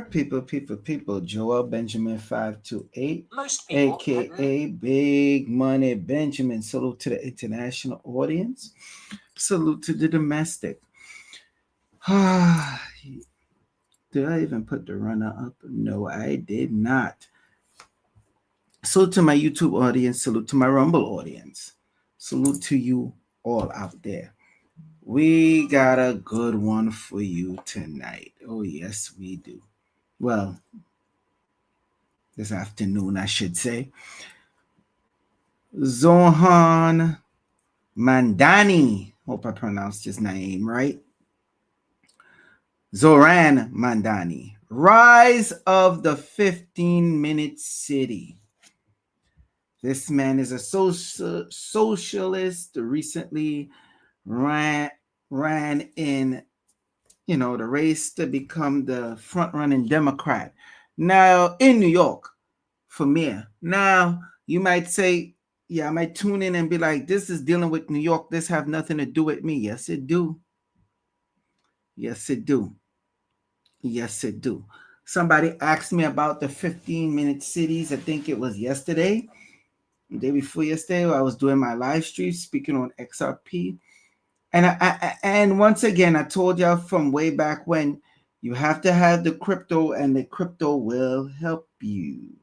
People. Joel Benjamin 528, Most people aka Big Money Benjamin. Salute to the international audience. Salute to the domestic. Did I even put the runner up? No, I did not. Salute to my YouTube audience. Salute to my Rumble audience. Salute to you all out there. We got a good one for you tonight. Oh, yes, we do. Well, this afternoon, I should say. Zohran Mamdani. Hope I pronounced his name right. Zohran Mamdani. Rise of the 15-minute city. This man is a socialist. Recently ran in, the race to become the front-running Democrat. Now, in New York, for mayor. Now, you might say, yeah, I might tune in and be like, this is dealing with New York. This have nothing to do with me. Yes, it do. Yes, it do. Yes, it do. Somebody asked me about the 15-minute cities. I think it was yesterday, the day before yesterday. I was doing my live stream speaking on XRP. And once again, I told y'all from way back when, you have to have the crypto, and the crypto will help you.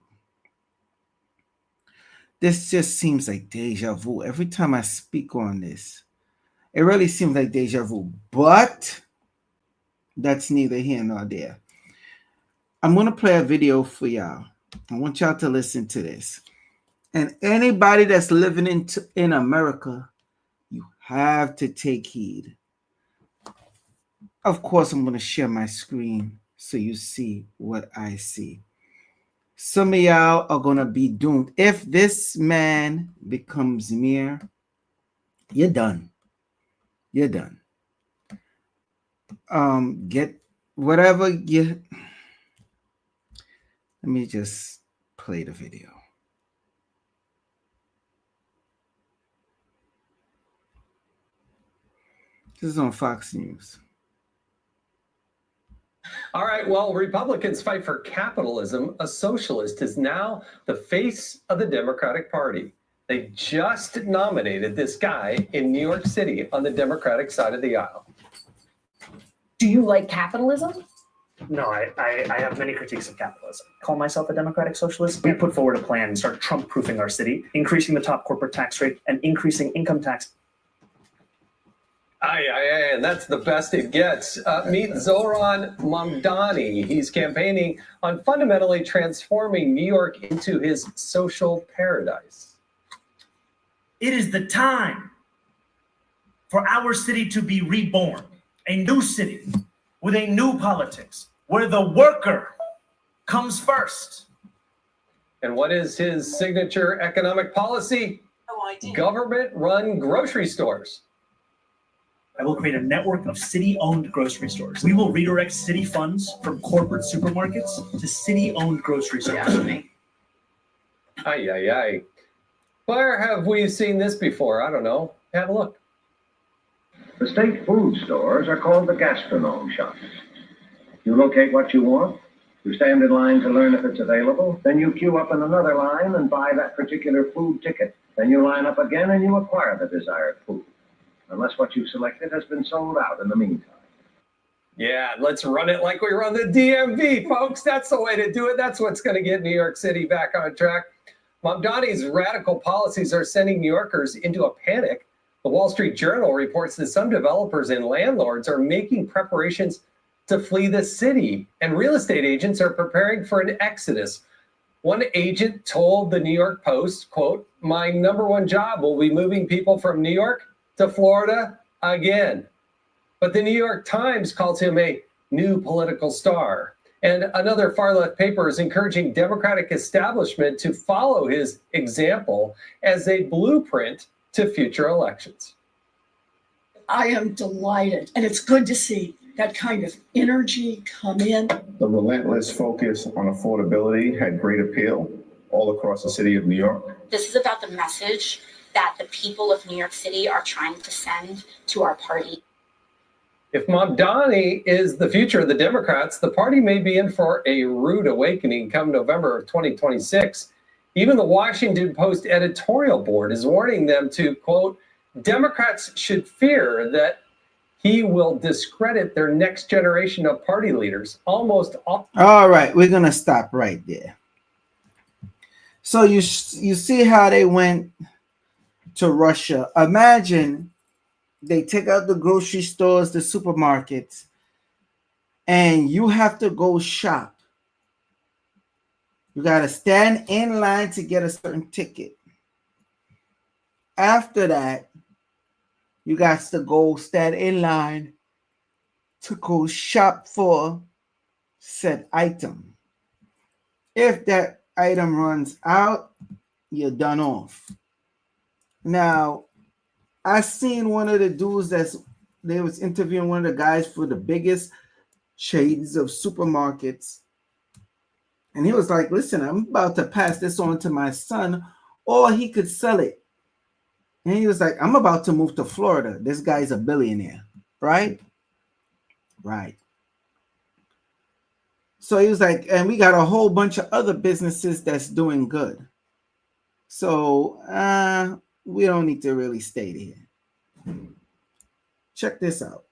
This just seems like deja vu. Every time I speak on this, it really seems like deja vu. But that's neither here nor there. I'm going to play a video for y'all. I want y'all to listen to this. And anybody that's living in America, you have to take heed. Of course, I'm going to share my screen so you see what I see. Some of y'all are going to be doomed. If this man becomes mayor, you're done. You're done. Get whatever you... Let me just play the video. This is on Fox News. All right, well, Republicans fight for capitalism. A socialist is now the face of the Democratic Party. They just nominated this guy in New York City on the Democratic side of the aisle. Do you like capitalism? No, I have many critiques of capitalism. Call myself a democratic socialist. We put forward a plan and start Trump-proofing our city, increasing the top corporate tax rate and increasing income tax. And that's the best it gets. Meet Zohran Mamdani. He's campaigning on fundamentally transforming New York into his social paradise. It is the time for our city to be reborn, a new city with a new politics, where the worker comes first. And what is his signature economic policy? No idea. Government-run grocery stores. I will create a network of city-owned grocery stores. We will redirect city funds from corporate supermarkets to city-owned grocery stores. Where have we seen this before? I don't know. Have a look. The state food stores are called the gastronome shops. You locate what you want, you stand in line to learn if it's available, then you queue up in another line and buy that particular food ticket. Then you line up again and you acquire the desired food, unless what you've selected has been sold out in the meantime. Yeah, let's run it like we run the DMV, folks. That's the way to do it. That's what's going to get New York City back on track. Mamdani's radical policies are sending New Yorkers into a panic. The Wall Street Journal reports that some developers and landlords are making preparations to flee the city, and real estate agents are preparing for an exodus. One agent told the New York Post, quote, "My number one job will be moving people from New York to Florida again." But the New York Times calls him a new political star. And another far-left paper is encouraging Democratic establishment to follow his example as a blueprint to future elections. I am delighted, and it's good to see that kind of energy come in. The relentless focus on affordability had great appeal all across the city of New York. This is about the message that the people of New York City are trying to send to our party. If Mamdani is the future of the Democrats, the party may be in for a rude awakening come November of 2026. Even the Washington Post editorial board is warning them to, quote, Democrats should fear that he will discredit their next generation of party leaders. Almost all. All right, we're going to stop right there. So you see how they went to Russia. Imagine they take out the grocery stores, the supermarkets, and you have to go shop. You got to stand in line to get a certain ticket. After that, you got to go stand in line to go shop for said item. If that item runs out, you're done off. Now, I seen one of the dudes they was interviewing one of the guys for the biggest chains of supermarkets. And he was like, listen, I'm about to pass this on to my son, or he could sell it. And he was like, I'm about to move to Florida. This guy's a billionaire, right? Right. So he was like, and we got a whole bunch of other businesses that's doing good. So we don't need to really stay there. Check this out.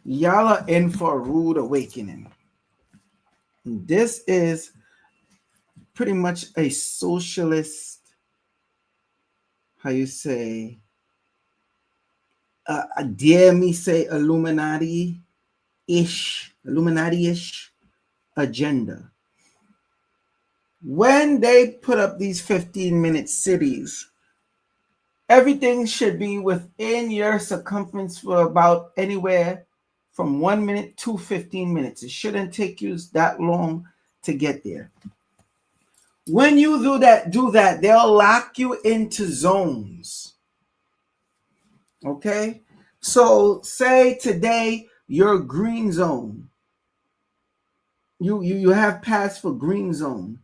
Y'all are in for a rude awakening. This is pretty much a socialist, how you say, dare me say Illuminati-ish agenda. When they put up these 15-minute cities, everything should be within your circumference for about anywhere from 1 minute to 15 minutes. It shouldn't take you that long to get there. When you do that, they'll lock you into zones. Okay? So say today you're green zone. You have passed for green zone.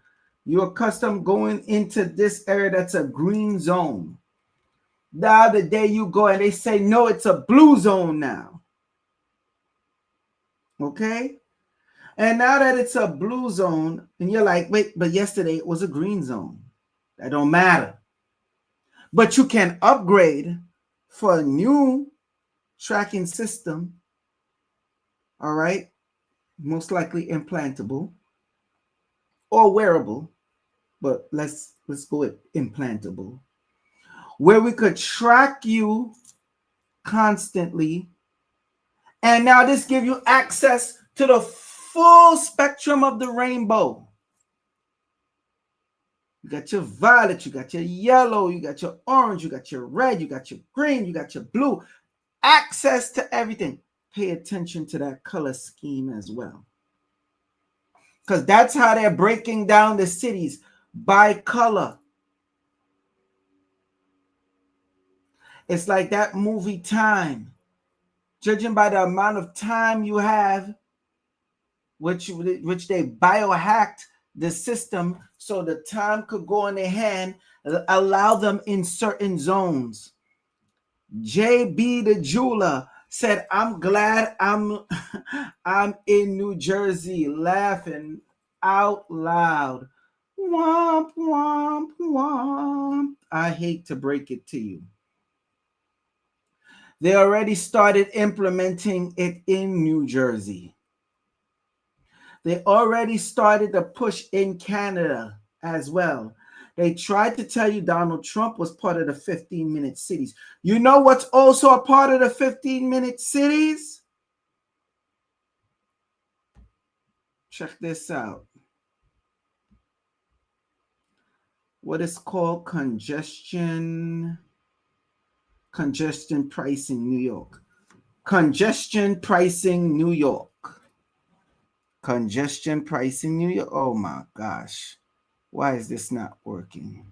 You're accustomed going into this area that's a green zone. The other day you go and they say, no, it's a blue zone now. Okay? And now that it's a blue zone, and you're like, wait, but yesterday it was a green zone. That don't matter. But you can upgrade for a new tracking system. All right? Most likely implantable or wearable, but let's go with implantable, where we could track you constantly. And now this gives you access to the full spectrum of the rainbow. You got your violet, you got your yellow, you got your orange, you got your red, you got your green, you got your blue. Access to everything. Pay attention to that color scheme as well. Because that's how they're breaking down the cities, by color. It's like that movie Time. Judging by the amount of time you have, which they biohacked the system so the time could go in their hand, allow them in certain zones. JB the jeweler said, I'm glad I'm in New Jersey, laughing out loud. Womp, womp, womp. I hate to break it to you. They already started implementing it in New Jersey. They already started to push in Canada as well. They tried to tell you Donald Trump was part of the 15-minute cities. You know what's also a part of the 15-minute cities? Check this out. What is called congestion pricing New York. Congestion pricing New York. Congestion pricing New York. Oh my gosh. Why is this not working?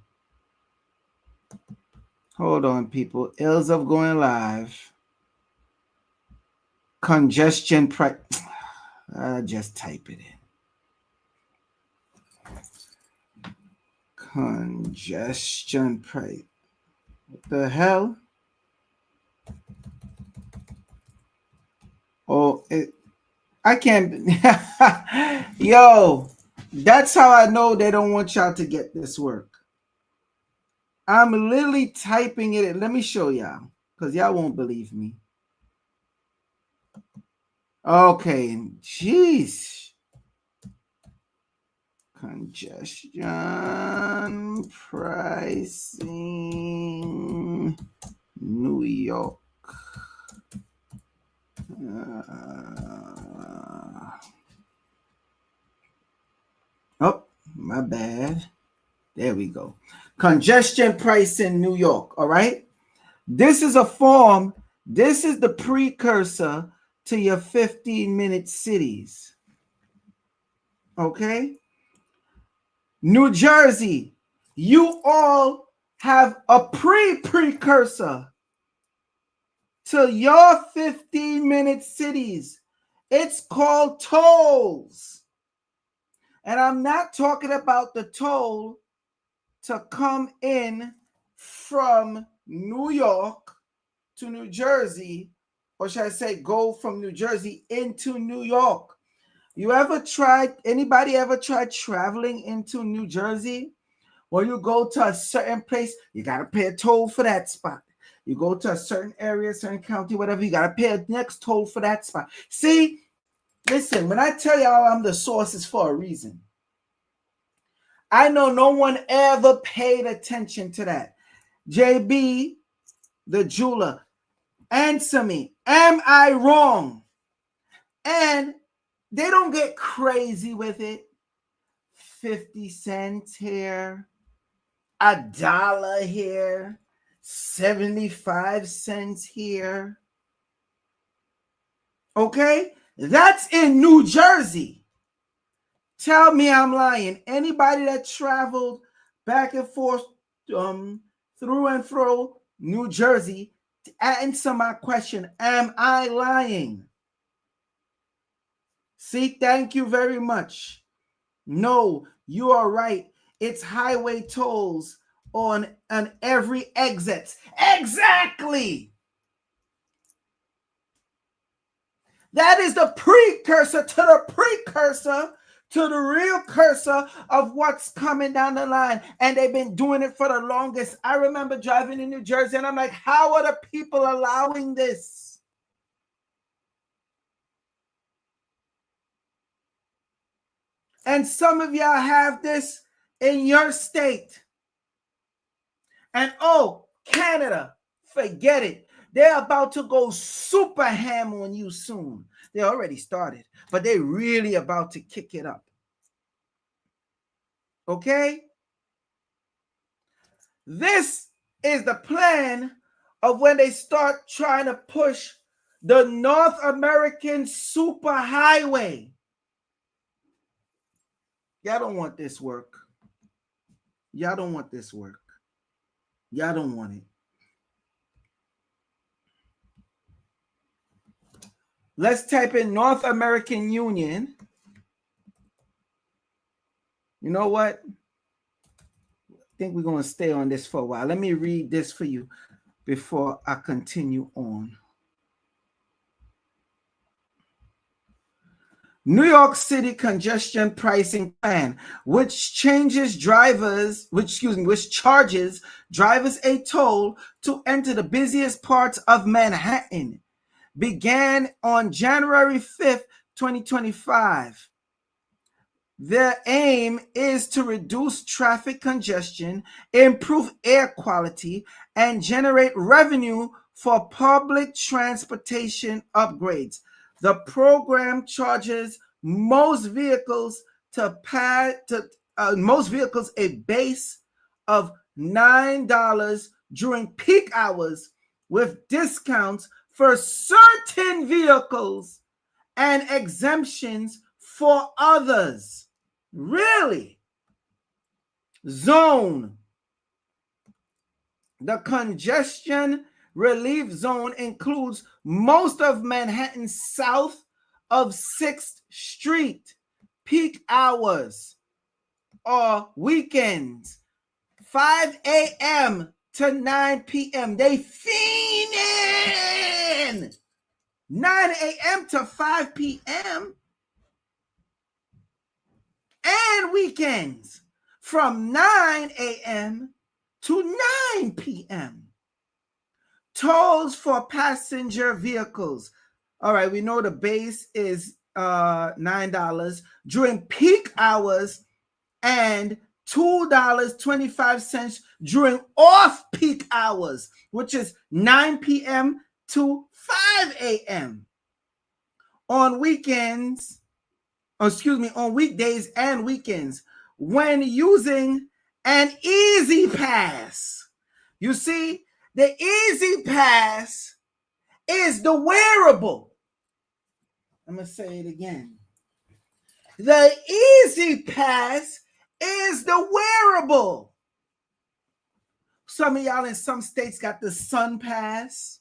Hold on, people. Ills of going live. Congestion price. Just type it in. Congestion price. What the hell? I can't. Yo, that's how I know they don't want y'all to get this work. I'm literally typing it. Let me show y'all, because y'all won't believe me. Okay, jeez. Congestion pricing, New York. Oh, my bad. There we go. Congestion pricing, New York. All right. This is a form. This is the precursor to your 15-minute cities. Okay. New Jersey, you all have a precursor to your 15-minute cities. It's called tolls. And I'm not talking about the toll to come in from New York to New Jersey, or should I say go from New Jersey into New York. Anybody ever tried traveling into New Jersey? When you go to a certain place, you got to pay a toll for that spot. You go to a certain area, certain county, whatever, you got to pay a next toll for that spot. See, listen, when I tell y'all I'm the source, it's for a reason. I know no one ever paid attention to that. JB, the jeweler, answer me. Am I wrong? And they don't get crazy with it. 50 cents here, $1 here, 75 cents here. Okay? That's in New Jersey. Tell me I'm lying. Anybody that traveled back and forth through and through New Jersey, to answer my question, am I lying? See, thank you very much. No, you are right. It's highway tolls on every exit. Exactly. That is the precursor to the precursor to the real cursor of what's coming down the line. And they've been doing it for the longest. I remember driving in New Jersey and I'm like, how are the people allowing this? And some of y'all have this in your state. And oh, Canada, forget it. They're about to go super ham on you soon. They already started, but they're really about to kick it up. Okay? This is the plan of when they start trying to push the North American superhighway. Y'all don't want this work. Y'all don't want this work. Y'all don't want it. Let's type in North American Union. You know what? I think we're going to stay on this for a while. Let me read this for you before I continue on. New York City congestion pricing plan, which charges drivers a toll to enter the busiest parts of Manhattan, began on January 5th, 2025. Their aim is to reduce traffic congestion, improve air quality, and generate revenue for public transportation upgrades. The program charges most vehicles a base of $9 during peak hours, with discounts for certain vehicles and exemptions for others. Really? Zone. The congestion relief zone includes most of Manhattan south of 6th Street, peak hours or weekends, 5 a.m. to 9 p.m. They fiending. 9 a.m. to 5 p.m. and weekends from 9 a.m. to 9 p.m. Tolls for passenger vehicles. All right, we know the base is $9 during peak hours and $2.25 during off-peak hours, which is 9 p.m. to 5 a.m. On weekends, on weekdays and weekends, when using an Easy Pass. You see, the Easy Pass is the wearable. I'm going to say it again. The Easy Pass is the wearable. Some of y'all in some states got the Sun Pass.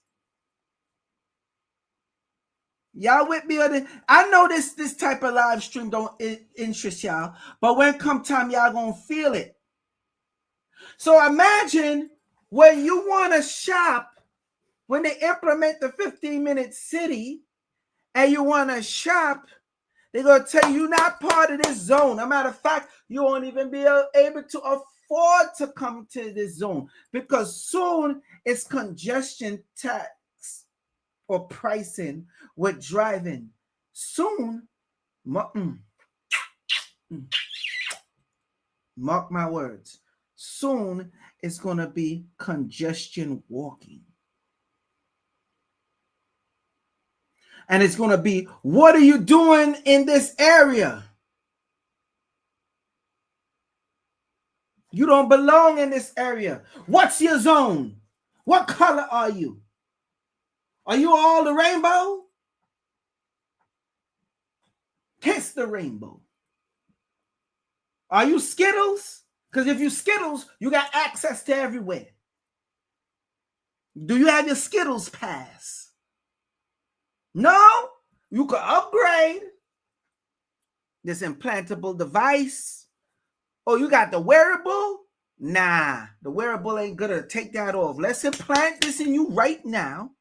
Y'all with me on it? I know this type of live stream don't interest y'all, but when come time, y'all gonna feel it. So imagine when you want to shop, when they implement the 15-minute city, and you want to shop, they're going to tell you you're not part of this zone. As a matter of fact, you won't even be able to afford to come to this zone because soon it's congestion tax or pricing with driving. Soon, mark my words, soon it's going to be congestion walking. And it's going to be, what are you doing in this area? You don't belong in this area. What's your zone? What color are you? Are you all the rainbow? Kiss the rainbow. Are you Skittles? Because if you Skittles, you got access to everywhere. Do you have your Skittles pass? No, you can upgrade this implantable device. Oh, you got the wearable? Nah, the wearable ain't gonna take that off. Let's implant this in you right now.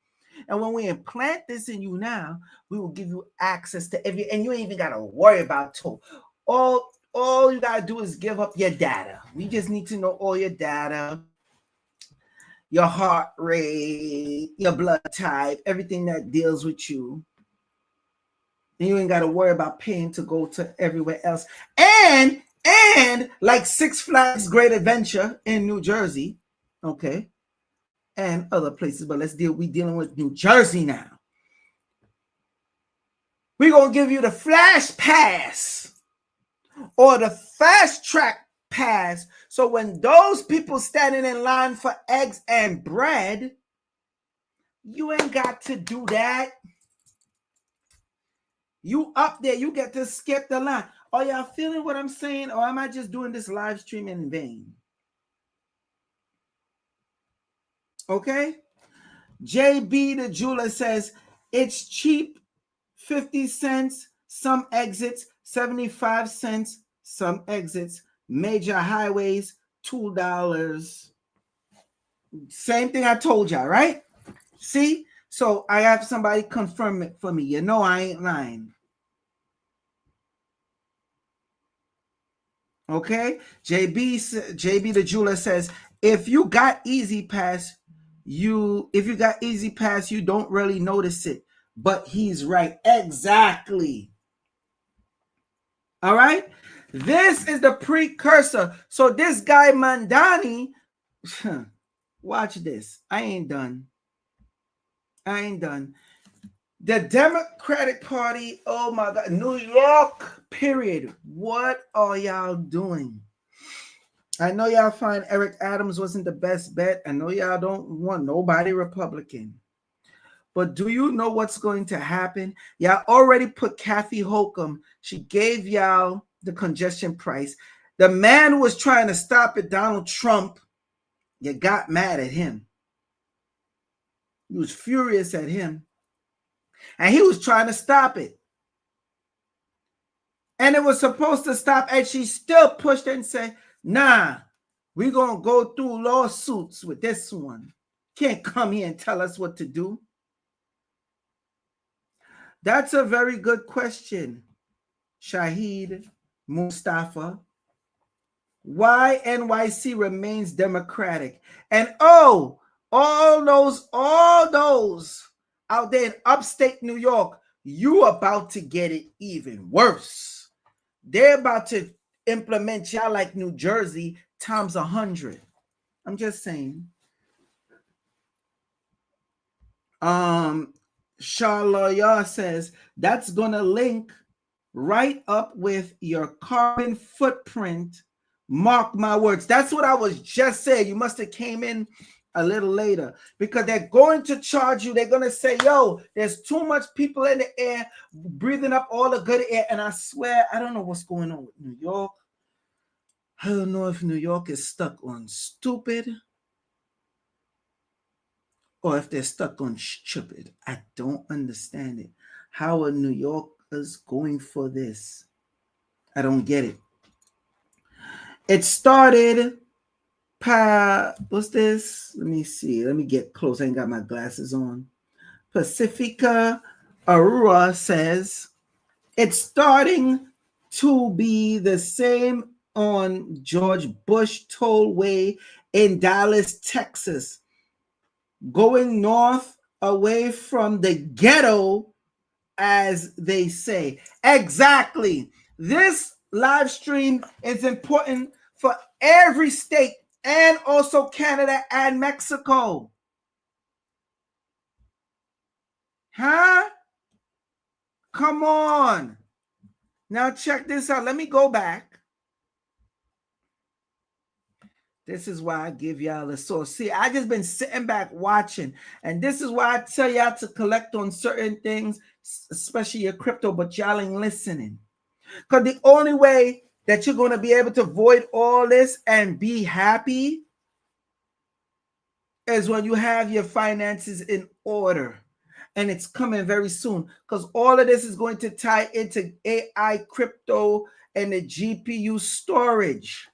And when we implant this in you now, we will give you access to every, and you ain't even gotta worry about toll. All you gotta do is give up your data. We just need to know all your data, your heart rate, your blood type, everything that deals with you. And you ain't got to worry about paying to go to everywhere else. And like Six Flags Great Adventure in New Jersey, okay, and other places, but we dealing with New Jersey now. We're going to give you the Flash Pass or the Fast Track Pass. So when those people standing in line for eggs and bread, you ain't got to do that. You up there, you get to skip the line. Are y'all feeling what I'm saying? Or am I just doing this live stream in vain? Okay. JB the jeweler says it's cheap, 50 cents, some exits, 75 cents, some exits, major highways, $2. Same thing I told y'all, right? See? So I have somebody confirm it for me. You know I ain't lying. Okay? JB the jeweler says, if you got Easy Pass, you don't really notice it. But he's right. Exactly. All right? This is the precursor. So this guy Mamdani, watch this. I ain't done. The Democratic Party, oh my God, New York, period. What are y'all doing? I know y'all find Eric Adams wasn't the best bet. I know y'all don't want nobody Republican. But do you know what's going to happen? Y'all already put Kathy Hochul. She gave y'all the congestion price. The man who was trying to stop it, Donald Trump, you got mad at him. You was furious at him. And he was trying to stop it. And it was supposed to stop, and she still pushed it and said, nah, we're going to go through lawsuits with this one. Can't come here and tell us what to do. That's a very good question, Shahid Mustafa. Why NYC remains Democratic? And all those out there in upstate New York, you about to get it even worse. They're about to implement y'all like New Jersey times 100. I'm just saying. Charlotte says that's gonna link right up with your carbon footprint. Mark my words. That's what I was just saying. You must have came in a little later, because they're going to charge you. They're going to say, yo, there's too much people in the air breathing up all the good air. And I swear, I don't know what's going on with New York. I don't know if New York is stuck on stupid or if they're stuck on stupid. I don't understand it. How are New Yorkers going for this? I don't get it. It started, what's this? Let me see. Let me get close. I ain't got my glasses on. Pacifica Aurora says, it's starting to be the same on George Bush Tollway in Dallas, Texas. Going north away from the ghetto, as they say. Exactly. This live stream is important for every state and also Canada and Mexico. Huh? Come on. Now check this out. Let me go back. This is why I give y'all the source. See, I just been sitting back watching, and this is why I tell y'all to collect on certain things, especially your crypto, but y'all ain't listening. Because the only way that you're going to be able to avoid all this and be happy is when you have your finances in order. And it's coming very soon, because all of this is going to tie into AI, crypto, and the GPU storage.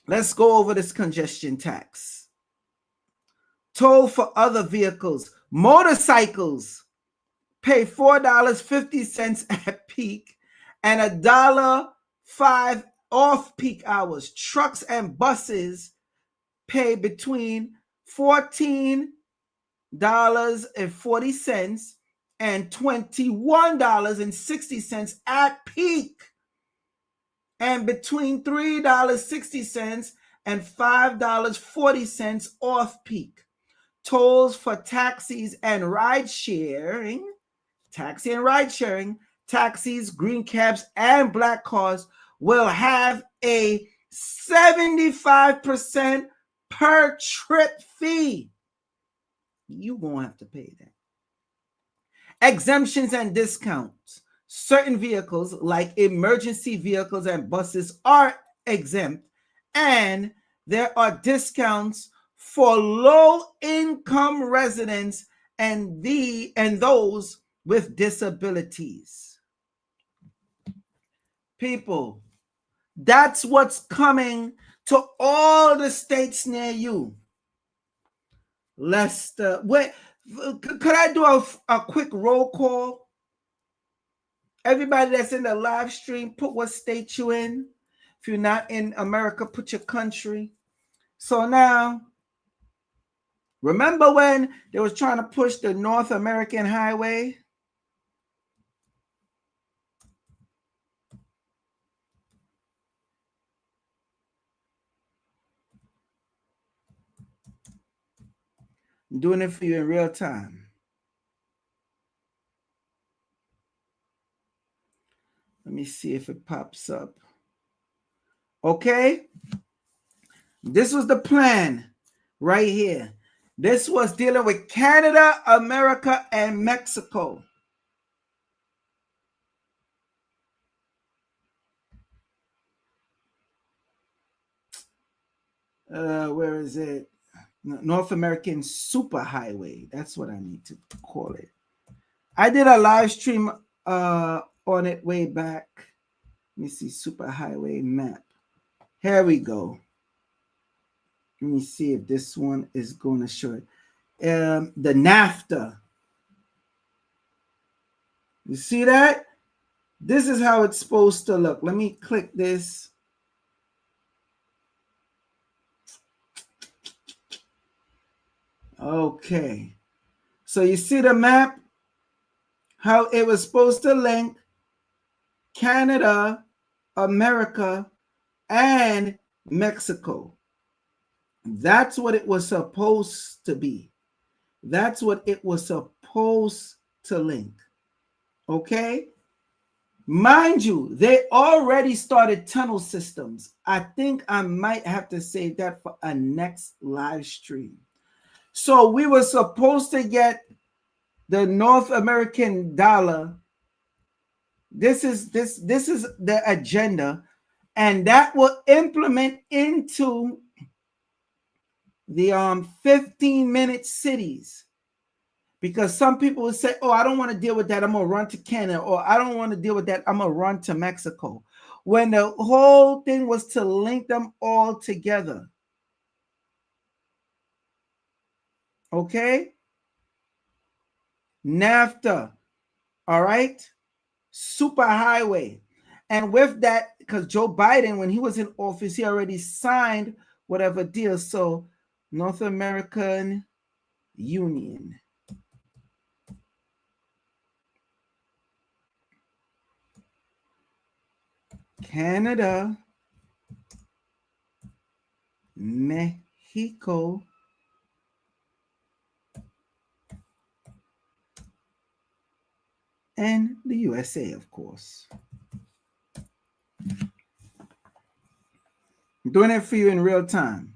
Let's go over this congestion tax. Toll for other vehicles. Motorcycles pay $4.50 at peak and $1.05 off peak hours. Trucks and buses pay between $14.40 and $21.60 at peak, and between $3.60 and $5.40 off peak. Tolls for taxis and ride sharing, taxis, green cabs, and black cars will have a 75% per trip fee. You won't have to pay that. Exemptions and discounts. Certain vehicles, like emergency vehicles and buses, are exempt, and there are discounts for low-income residents and those with disabilities. People, that's what's coming to all the states near you. Lester, wait, could I do a quick roll call? Everybody that's in the live stream, put what state you in. If you're not in America, put your country. So now, remember when they was trying to push the North American highway? I'm doing it for you in real time. Let me see if it pops up. Okay. This was the plan right here. This was dealing with Canada, America, and Mexico. Where is it? North American superhighway. That's what I need to call it. I did a live stream on it way back. Let me see, superhighway map. Here we go. Let me see if this one is going to show it. the NAFTA. You see that? This is how it's supposed to look. Let me click this. Okay. So you see the map? How it was supposed to link Canada, America, and Mexico. That's what it was supposed to be. That's what it was supposed to link. Okay? Mind you, they already started tunnel systems. I think I might have to save that for a next live stream. So we were supposed to get the North American dollar. This is the agenda, and that will implement into the 15-minute cities. Because some people would say, oh, I don't want to deal with that. I'm going to run to Canada. Or I don't want to deal with that. I'm going to run to Mexico. When the whole thing was to link them all together. Okay? NAFTA. All right? Superhighway. And with that, because Joe Biden, when he was in office, he already signed whatever deal. So North American Union. Canada, Mexico, and the USA, of course. I'm doing it for you in real time.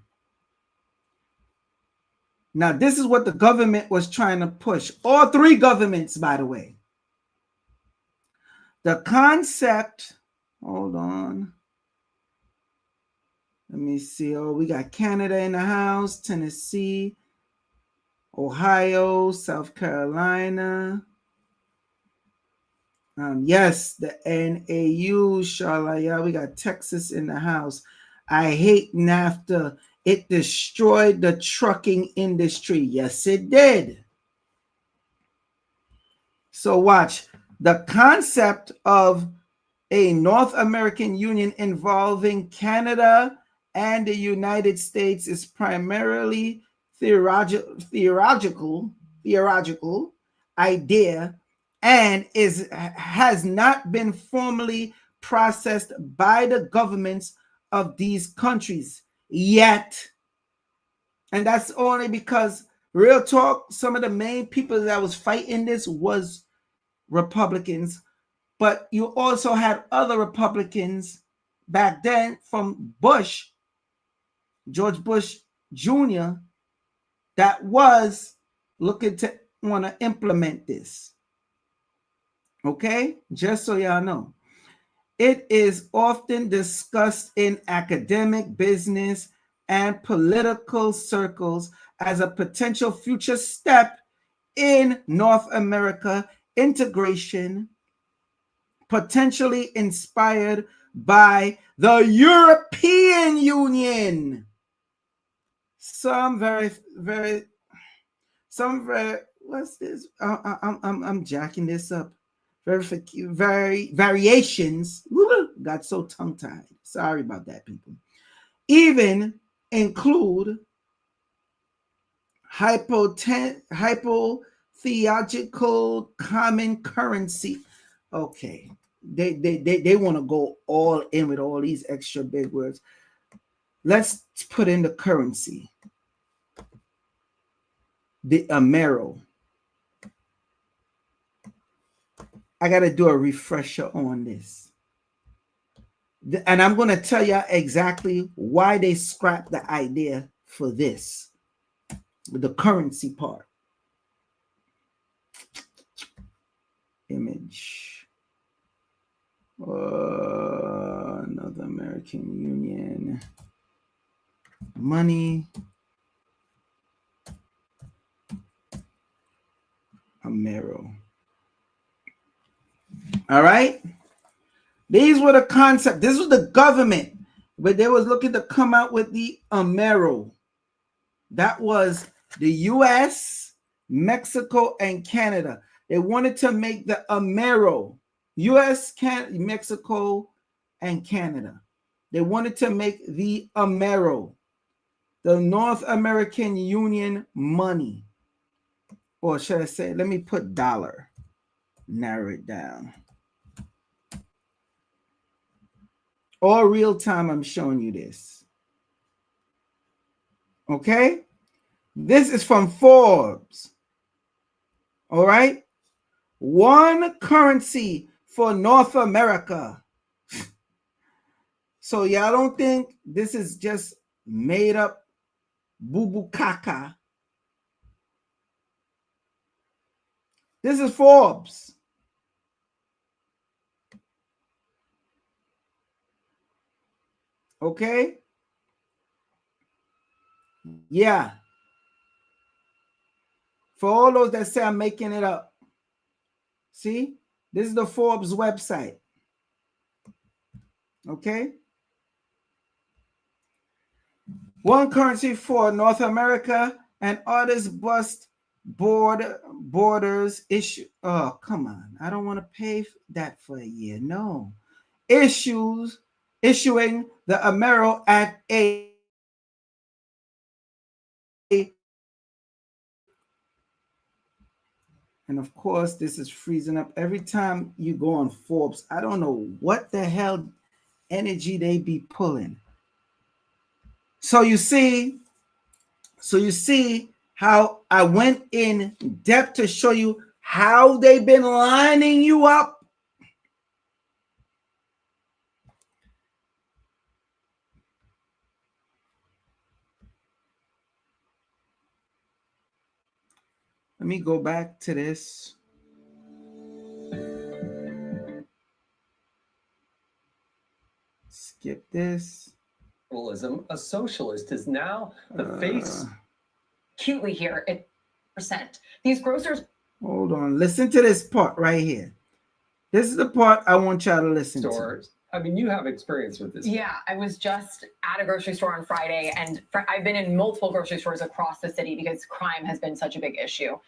Now, this is what the government was trying to push. All three governments, by the way. The concept, hold on. Let me see. Oh, we got Canada in the house, Tennessee, Ohio, South Carolina. Yes, the NAU, Charlotte. Yeah, we got Texas in the house. I hate NAFTA. It destroyed the trucking industry. Yes, it did. So watch. The concept of a North American Union involving Canada and the United States is primarily theological idea and has not been formally processed by the governments of these countries yet. And that's only because, real talk, some of the main people that was fighting this was Republicans, but you also had other Republicans back then from Bush, George Bush Jr., that was looking to want to implement this. Okay, just so y'all know. It is often discussed in academic, business, and political circles as a potential future step in North America integration, potentially inspired by the European Union. What's this? I'm jacking this up. Variations. Got so tongue-tied. Sorry about that, people. Even include hypotheological common currency. Okay. They want to go all in with all these extra big words. Let's put in the currency. The Amero. I got to do a refresher on this. And I'm going to tell you exactly why they scrapped the idea for this. The currency part. Image. Another American Union. Money. Amero. All right. These were the concept. This was the government, but they was looking to come out with the Amero. That was the US, Mexico, and Canada. They wanted to make the Amero, US, Mexico, and Canada. They wanted to make the Amero, the North American Union money. Or should I say, let me put dollar, narrow it down. All real time, I'm showing you this. Okay? This is from Forbes. All right? One currency for North America. So y'all don't think this is just made up boo-boo caca. This is Forbes. Okay? Yeah. For all those that say I'm making it up. See? This is the Forbes website. Okay? One currency for North America and others bust borders issue. Oh, come on. I don't want to pay that for a year. No. Issuing the Amero at a and of course, this is freezing up every time you go on Forbes. I don't know what the hell energy they be pulling. So you see how I went in depth to show you how they've been lining you up. Let me go back to this. Skip this. A socialist is now the face. Acutely here at percent. These grocers. Hold on. Listen to this part right here. This is the part I want y'all to listen to. I mean, you have experience with this. Yeah, I was just at a grocery store on Friday, and I've been in multiple grocery stores across the city because crime has been such a big issue.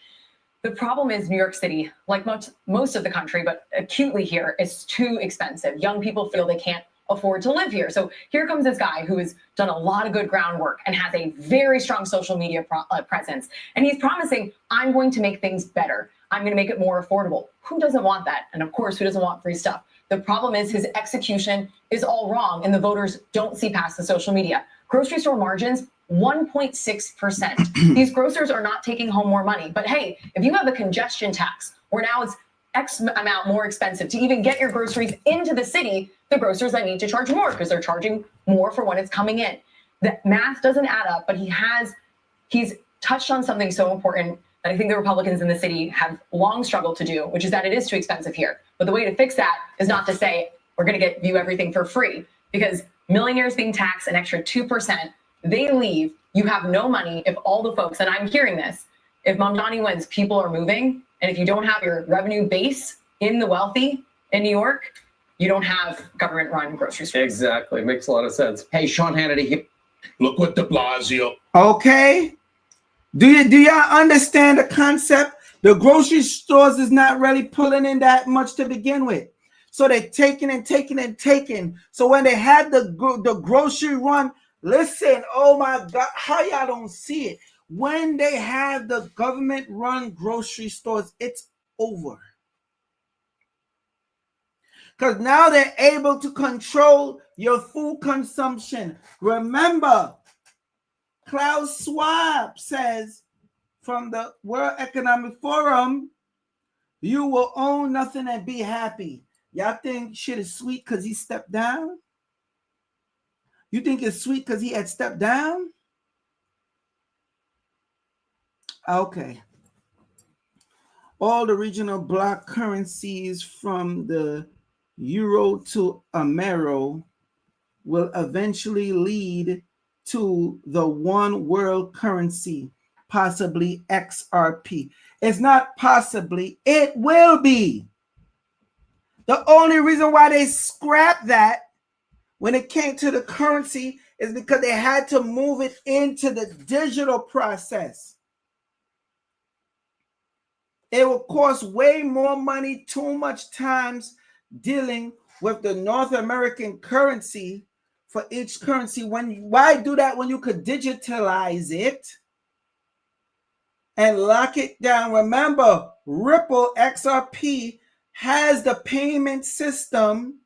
The problem is New York City, like most of the country, but acutely here, is too expensive. Young people feel they can't afford to live here. So here comes this guy who has done a lot of good groundwork and has a very strong social media presence. And he's promising, I'm going to make things better. I'm going to make it more affordable. Who doesn't want that? And of course, who doesn't want free stuff? The problem is his execution is all wrong and the voters don't see past the social media. Grocery store margins, 1.6%. These grocers are not taking home more money. But hey, if you have a congestion tax where now it's X amount more expensive to even get your groceries into the city, the grocers then need to charge more because they're charging more for when it's coming in. The math doesn't add up, but he's touched on something so important that I think the Republicans in the city have long struggled to do, which is that it is too expensive here. But the way to fix that is not to say we're going to get you everything for free, because millionaires being taxed an extra 2%, they leave. You have no money if all the folks, and I'm hearing this, if Mamdani wins, people are moving. And if you don't have your revenue base in the wealthy in New York, you don't have government-run grocery stores. Exactly. Makes a lot of sense. Hey, Sean Hannity here. Look what de Blasio. Okay. Do y'all understand the concept? The grocery stores is not really pulling in that much to begin with. So they're taking and taking and taking. So when they had the grocery run, listen, oh my God, how y'all don't see it? When they have the government-run grocery stores, it's over. Because now they're able to control your food consumption. Remember, Klaus Schwab says from the World Economic Forum, you will own nothing and be happy. Y'all think shit is sweet because he stepped down? You think it's sweet because he had stepped down? Okay. All the regional bloc currencies from the euro to Amero will eventually lead to the one world currency, possibly XRP. It's not possibly, it will be. The only reason why they scrapped that when it came to the currency is because they had to move it into the digital process. It will cost way more money, too much times dealing with the North American currency for each currency. Why do that when you could digitalize it and lock it down? Remember, Ripple XRP has the payment system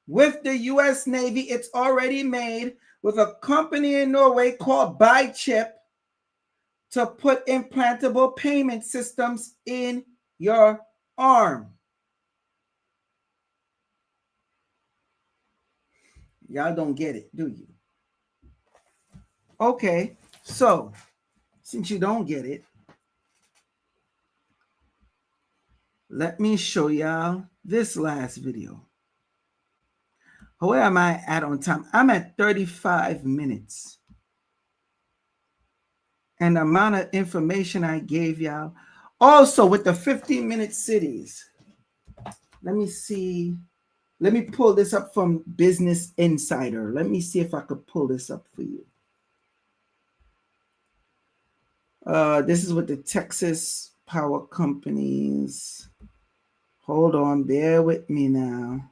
with the US Navy. It's already made with a company in Norway called BuyChip to put implantable payment systems in your arm. Y'all don't get it, do you? Okay, so since you don't get it, let me show y'all this last video. Where am I at on time? I'm at 35 minutes. And the amount of information I gave y'all. Also with the 15-minute cities. Let me see. Let me pull this up from Business Insider. Let me see if I could pull this up for you. This is with the Texas power companies. Hold on, bear with me now.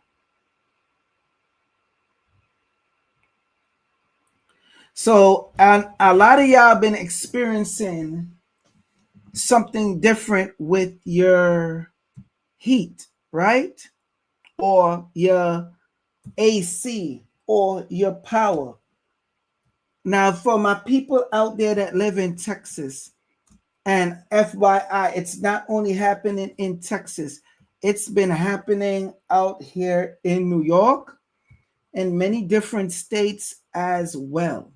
So, and a lot of y'all been experiencing something different with your heat, right? Or your AC or your power. Now, for my people out there that live in Texas, and FYI, it's not only happening in Texas, it's been happening out here in New York and many different states as well.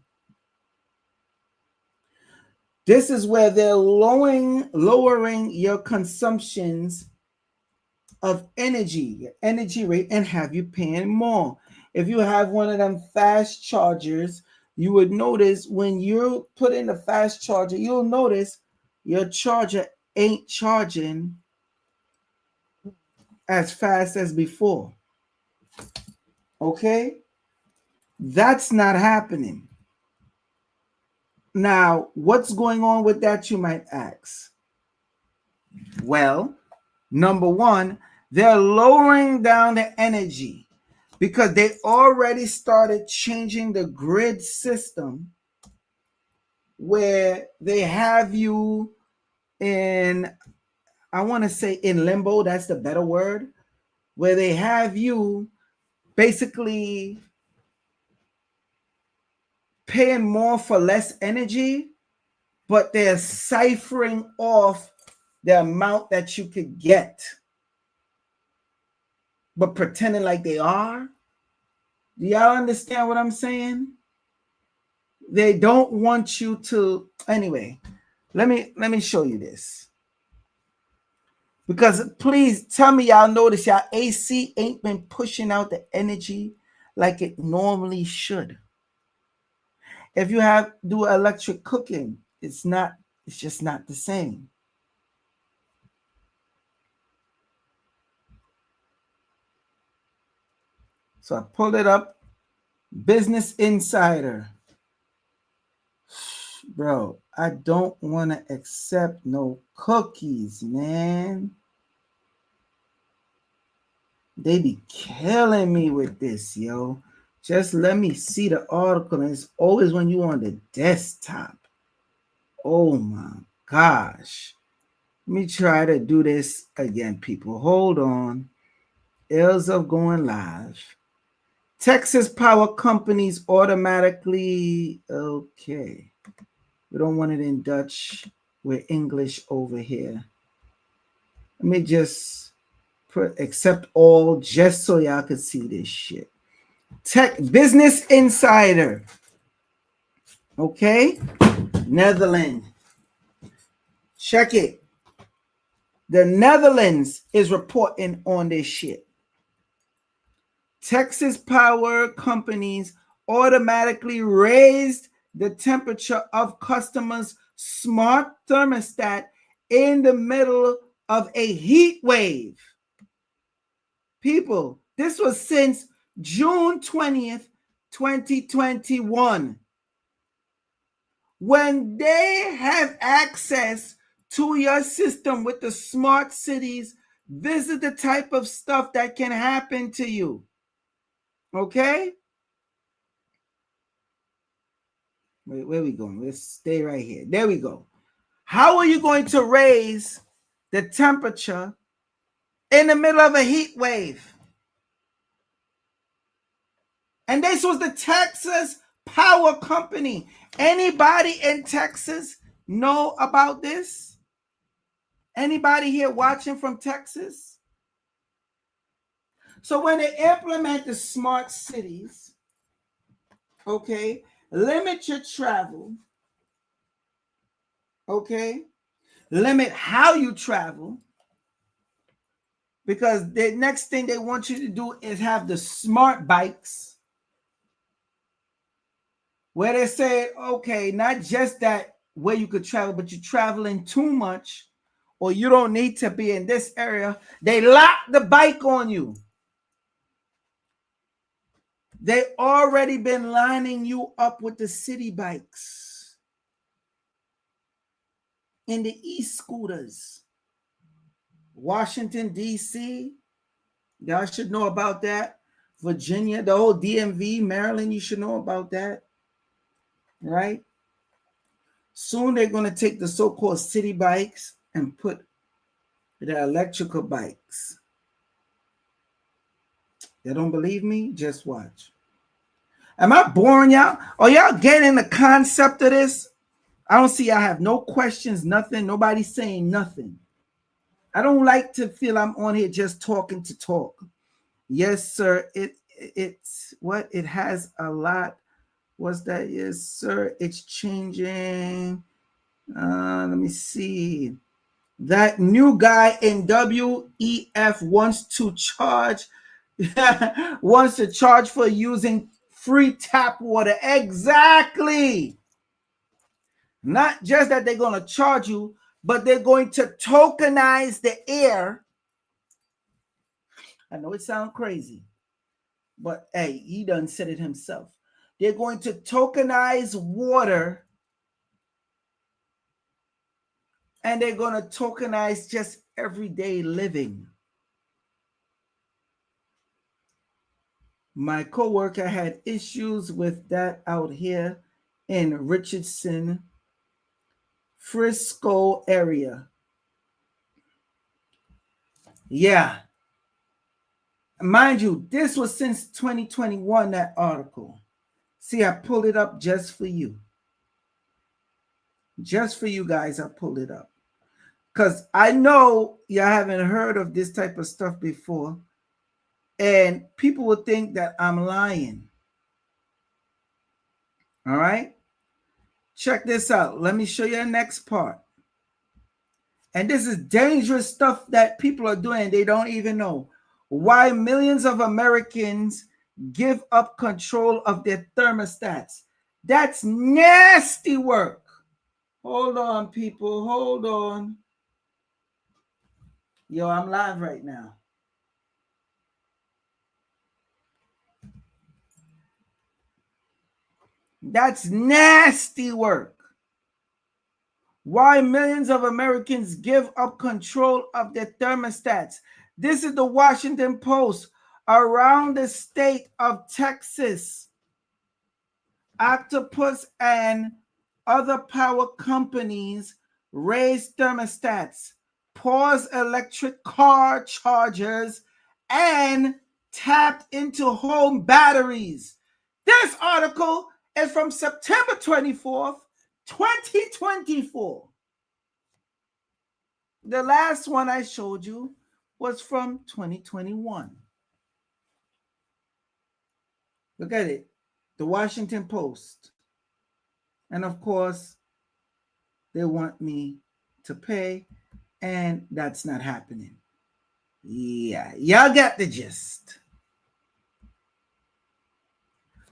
This is where they're lowering your consumptions of energy, your energy rate, and have you paying more. If you have one of them fast chargers, you would notice when you put in the fast charger, you'll notice your charger ain't charging as fast as before. Okay? That's not happening. Now, what's going on with that, you might ask? Well, number one, they're lowering down the energy because they already started changing the grid system where they have you in, I want to say in limbo, that's the better word, where they have you basically paying more for less energy, but they're ciphering off the amount that you could get, but pretending like they are. Do y'all understand what I'm saying? They don't want you to. Anyway, let me show you this. Because please tell me y'all notice y'all AC ain't been pushing out the energy like it normally should. If you do electric cooking, it's just not the same. So I pulled it up. Business Insider. Bro, I don't want to accept no cookies, man. They be killing me with this, yo. Just let me see the article. And it's always when you on the desktop. Oh my gosh. Let me try to do this again, people. Hold on. Ills of going live. Texas power companies automatically. Okay. We don't want it in Dutch. We're English over here. Let me just put accept all just so y'all could see this shit. Business Insider. Okay. Netherlands. Check it. The Netherlands is reporting on this shit. Texas power companies automatically raised the temperature of customers' smart thermostat in the middle of a heat wave. People, this was since June 20th, 2021. When they have access to your system with the smart cities, this is the type of stuff that can happen to you. Okay? Wait, where are we going? Let's stay right here. There we go. How are you going to raise the temperature in the middle of a heat wave? And this was the Texas Power Company. Anybody in Texas know about this? Anybody here watching from Texas? So when they implement the smart cities, okay, limit your travel, okay, limit how you travel, because the next thing they want you to do is have the smart bikes, where they say, okay, not just that where you could travel, but you're traveling too much, or you don't need to be in this area. They lock the bike on you. They already been lining you up with the city bikes and the e-scooters. Washington, D.C., y'all should know about that. Virginia, the whole DMV, Maryland, you should know about that. Right? Soon they're going to take the so-called city bikes and put the electrical bikes. You don't believe me? Just watch. Am I boring y'all? Are y'all getting the concept of this? I don't see I have no questions, nothing. Nobody's saying nothing. I don't like to feel I'm on here just talking to talk. Yes, sir. It's what? It has a lot. What's that? Yes, sir. It's changing. Let me see. That new guy in WEF wants to charge for using free tap water. Exactly. Not just that they're going to charge you, but they're going to tokenize the air. I know it sounds crazy, but hey, he done said it himself. They're going to tokenize water, and they're going to tokenize just everyday living. My coworker had issues with that out here in Richardson, Frisco area. Yeah. Mind you, this was since 2021, that article. See, I pulled it up just for you. Just for you guys, I pulled it up. Because I know you haven't heard of this type of stuff before. And people will think that I'm lying. All right? Check this out. Let me show you the next part. And this is dangerous stuff that people are doing. They don't even know. Why millions of Americans give up control of their thermostats. That's nasty work. Hold on, people. Hold on. Yo, I'm live right now. That's nasty work. Why millions of Americans give up control of their thermostats. This is the Washington Post. Around the state of Texas, Octopus and other power companies raise thermostats, pause electric car chargers, and tapped into home batteries. This article is from September 24th, 2024. The last one I showed you was from 2021. Look at it. The Washington Post. And of course, they want me to pay, and that's not happening. Yeah, y'all got the gist.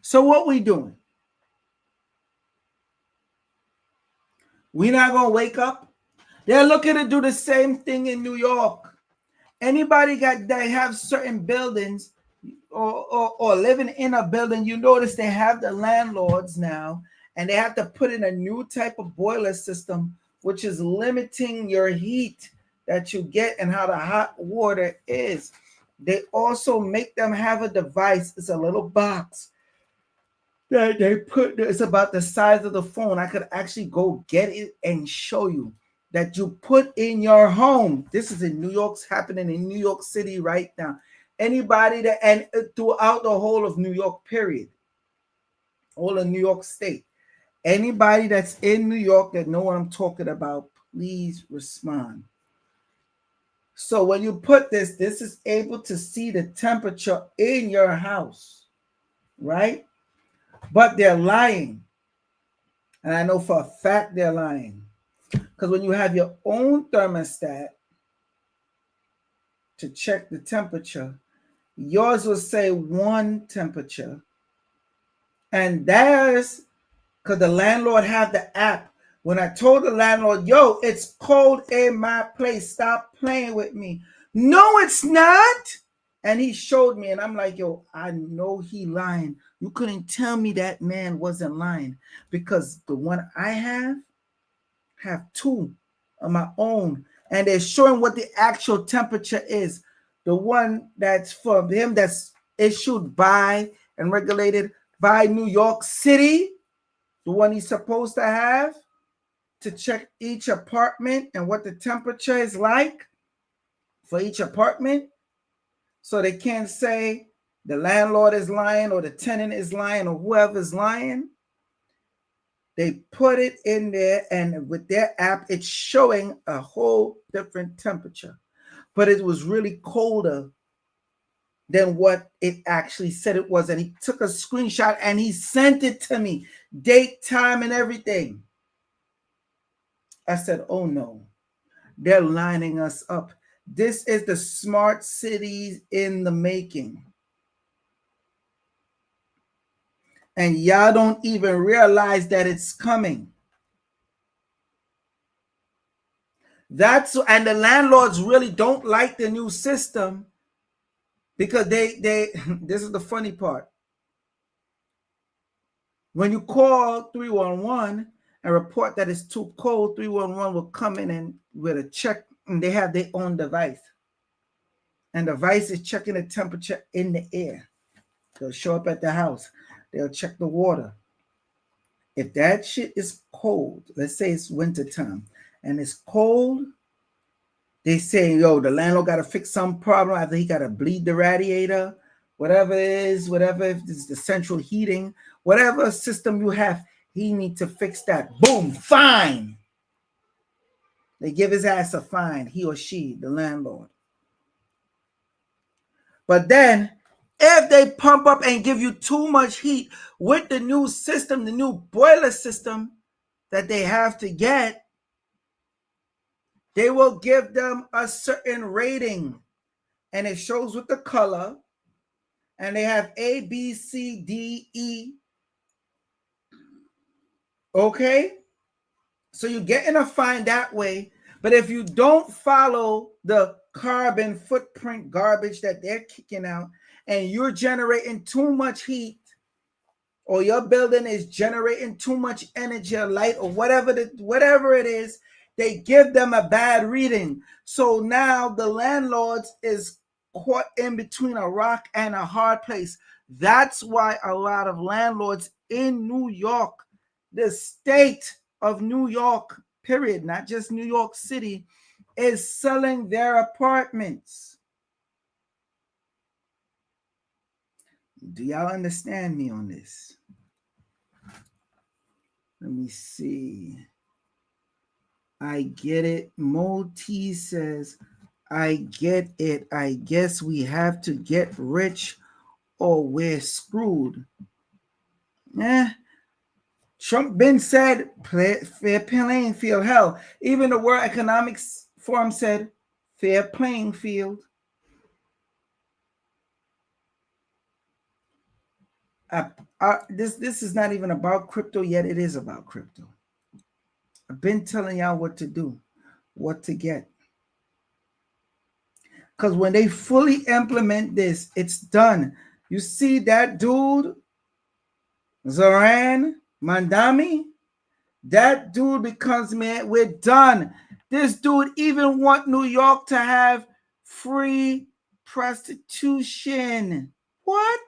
So what we doing? We're not going to wake up. They're looking to do the same thing in New York. Anybody that have certain buildings or living in a building, you notice they have the landlords now, and they have to put in a new type of boiler system which is limiting your heat that you get and how the hot water is. They also make them have a device. It's a little box that they put, it's about the size of the phone. I could actually go get it and show you that you put in your home. This is in New York's happening in New York City right now. Anybody that, and throughout the whole of New York, period, all of New York State. Anybody that's in New York that know what I'm talking about, please respond. So when you put this is able to see the temperature in your house, right? But they're lying. And I know for a fact they're lying. Because when you have your own thermostat to check the temperature, yours will say one temperature. And theirs, because the landlord have the app. When I told the landlord, yo, it's cold in my place, stop playing with me. No, it's not. And he showed me, and I'm like, yo, I know he lying. You couldn't tell me that man wasn't lying, because the one I have two of my own, and they're showing what the actual temperature is. The one that's from him, that's issued by and regulated by New York City, the one he's supposed to have to check each apartment and what the temperature is like for each apartment. So they can't say the landlord is lying or the tenant is lying or whoever's lying. They put it in there, and with their app, it's showing a whole different temperature. But it was really colder than what it actually said it was. And he took a screenshot and he sent it to me, date, time, and everything. I said, oh no, they're lining us up. This is the smart cities in the making. And y'all don't even realize that it's coming. And the landlords really don't like the new system, because they this is the funny part. When you call 311 and report that it's too cold, 311 will come in and with a check, and they have their own device. And the device is checking the temperature in the air. They'll show up at the house. They'll check the water. If that shit is cold, let's say it's wintertime and it's cold, they say, yo, the landlord got to fix some problem. Either he got to bleed the radiator, whatever it is, whatever, if it's the central heating, whatever system you have, he needs to fix that. Boom, fine. They give his ass a fine, he or she, the landlord. But then, if they pump up and give you too much heat with the new system, the new boiler system that they have to get, they will give them a certain rating. And it shows with the color. And they have A, B, C, D, E. Okay? So you're getting a fine that way. But if you don't follow the carbon footprint garbage that they're kicking out, and you're generating too much heat, or your building is generating too much energy or light, or whatever it is, they give them a bad reading. So now the landlords is caught in between a rock and a hard place. That's why a lot of landlords in New York, the state of New York, period, not just New York City, is selling their apartments. Do y'all understand me on this? Let me see. I get it. Mo T says, I get it. I guess we have to get rich or we're screwed. Trump been said, fair playing field. Hell, even the World Economics Forum said, fair playing field. This is not even about crypto, yet it is about crypto. I've been telling y'all what to do, what to get. Because when they fully implement this, it's done. You see that dude, Zohran Mamdani, That dude becomes, man, we're done. This dude even want New York to have free prostitution. What?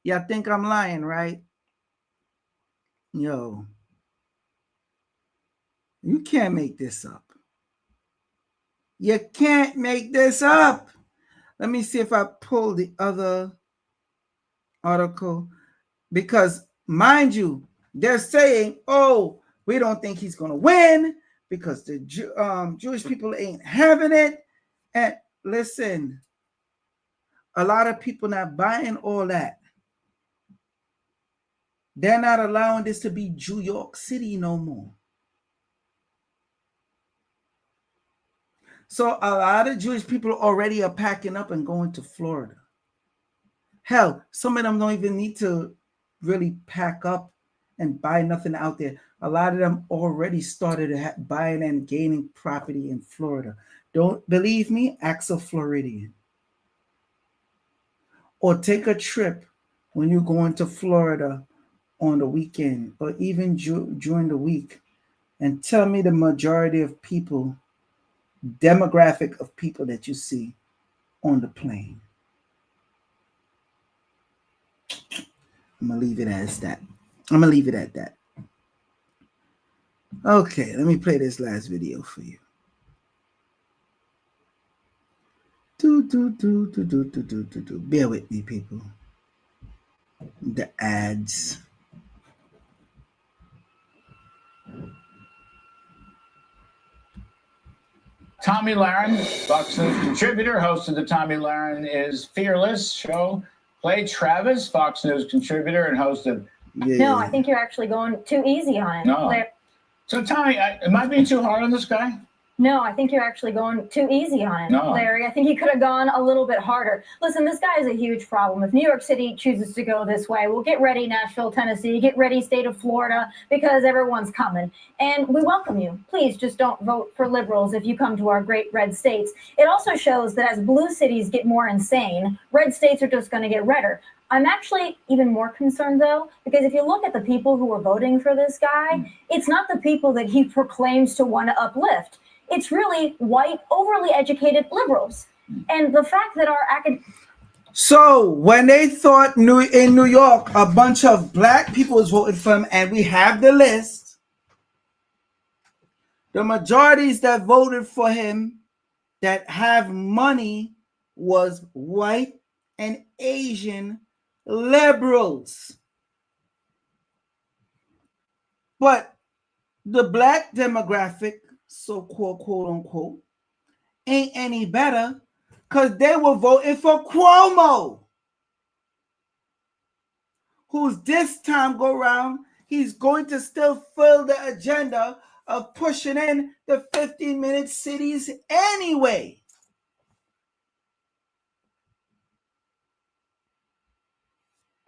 Y'all think I'm lying, right? Yo, you can't make this up. You can't make this up. Let me see if I pull the other article, because mind you, they're saying, oh, we don't think he's going to win because the Jewish people ain't having it. And listen, a lot of people not buying all that. They're not allowing this to be New York City no more. So a lot of Jewish people already are packing up and going to Florida. Hell, some of them don't even need to really pack up and buy nothing out there. A lot of them already started buying and gaining property in Florida. Don't believe me? Ask a Floridian. Or take a trip when you're going to Florida on the weekend or even during the week, and tell me the majority of people, demographic of people that you see on the plane. I'm going to leave it as that. I'm going to leave it at that. Okay, let me play this last video for you. Bear with me, people. The ads. Tommy Lahren, Fox News contributor, host of the Tommy Lahren is Fearless show. Clay Travis, Fox News contributor and host of... No, I think you're actually going too easy on it. No. So Tommy, am I being too hard on this guy? No, I think you're actually going too easy on it, No. Larry. I think you could have gone a little bit harder. Listen, this guy is a huge problem. If New York City chooses to go this way, well, get ready, Nashville, Tennessee. Get ready, state of Florida, because everyone's coming. And we welcome you. Please just don't vote for liberals if you come to our great red states. It also shows that as blue cities get more insane, red states are just going to get redder. I'm actually even more concerned, though, because if you look at the people who are voting for this guy, it's not the people that he proclaims to want to uplift. It's really white, overly educated liberals. And the fact that our So when they thought in New York, a bunch of black people was voting for him, and we have the list, the majorities that voted for him that have money was white and Asian liberals. But the black demographic, so-called, quote unquote, ain't any better because they were voting for Cuomo, who's this time go around, he's going to still fill the agenda of pushing in the 15-minute cities anyway.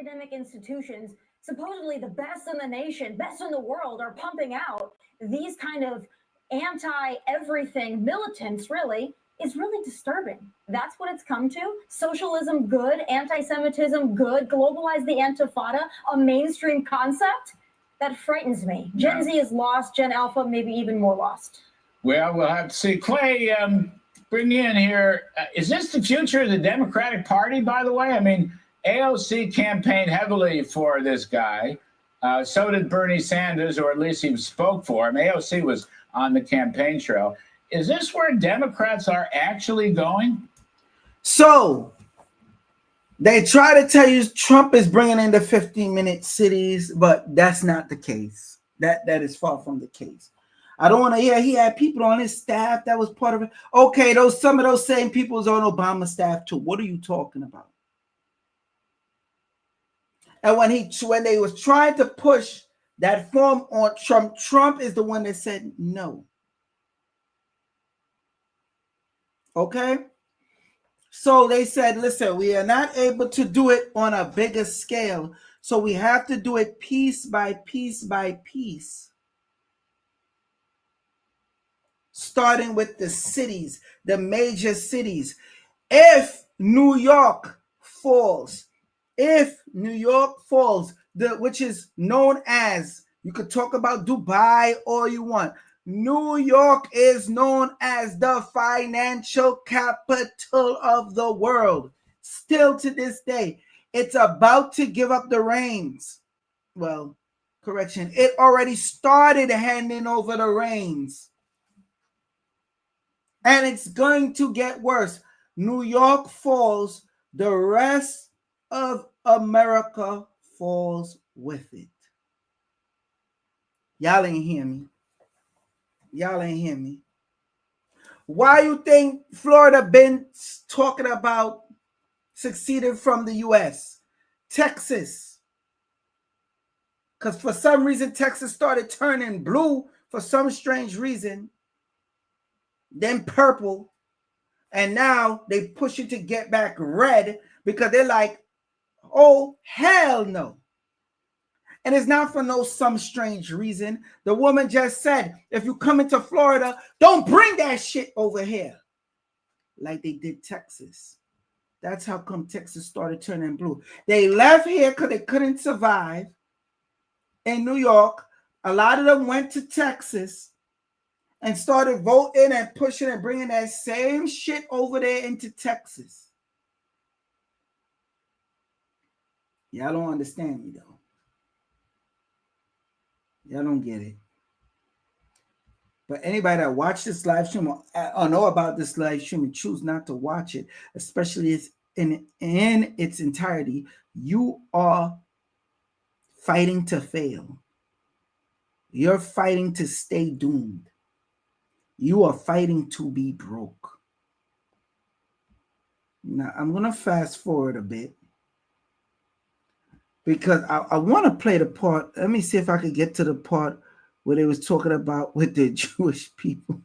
academic institutions, supposedly the best in the nation, best in the world, are pumping out these kind of anti-everything militants, really, is really disturbing. That's what it's come to. Socialism, good. Anti-Semitism, good. Globalize the Intifada, a mainstream concept. That frightens me. Gen Z is lost. Gen Alpha, maybe even more lost. Well, we'll have to see. Clay, bring you in here. Is this the future of the Democratic Party, by the way? I mean, AOC campaigned heavily for this guy. So did Bernie Sanders, or at least he spoke for him. AOC was on the campaign trail. Is this where Democrats are actually going? So they try to tell you Trump is bringing in the 15-minute cities, but that's not the case. That is far from the case. I don't want to hear he had people on his staff that was part of it. Okay, some of those same people was on Obama's staff too. What are you talking about? And when they was trying to push that form on Trump, Trump is the one that said no. Okay? So they said, listen, we are not able to do it on a bigger scale. So we have to do it piece by piece by piece. Starting with the cities, the major cities. If New York falls, which is known as You could talk about Dubai all you want. New York is known as the financial capital of the world. Still to this day, it's about to give up the reins. Well, correction, it already started handing over the reins. And it's going to get worse. New York falls, the rest of America falls with it. Y'all ain't hear me. Y'all ain't hear me. Why you think Florida been talking about succeeding from the U.S.? Texas. Because for some reason, Texas started turning blue for some strange reason. Then purple. And now they push it to get back red because they're like, oh, hell no. And it's not for no some strange reason. The woman just said, if you come into Florida, don't bring that shit over here. Like they did Texas. That's how come Texas started turning blue. They left here because they couldn't survive in New York. A lot of them went to Texas and started voting and pushing and bringing that same shit over there into Texas. Y'all don't understand me, though. Y'all don't get it. But anybody that watch this live stream or know about this live stream and choose not to watch it, especially in its entirety, you are fighting to fail. You're fighting to stay doomed. You are fighting to be broke. Now, I'm going to fast forward a bit because I want to play the part. Let me see if I could get to the part where they was talking about with the Jewish people.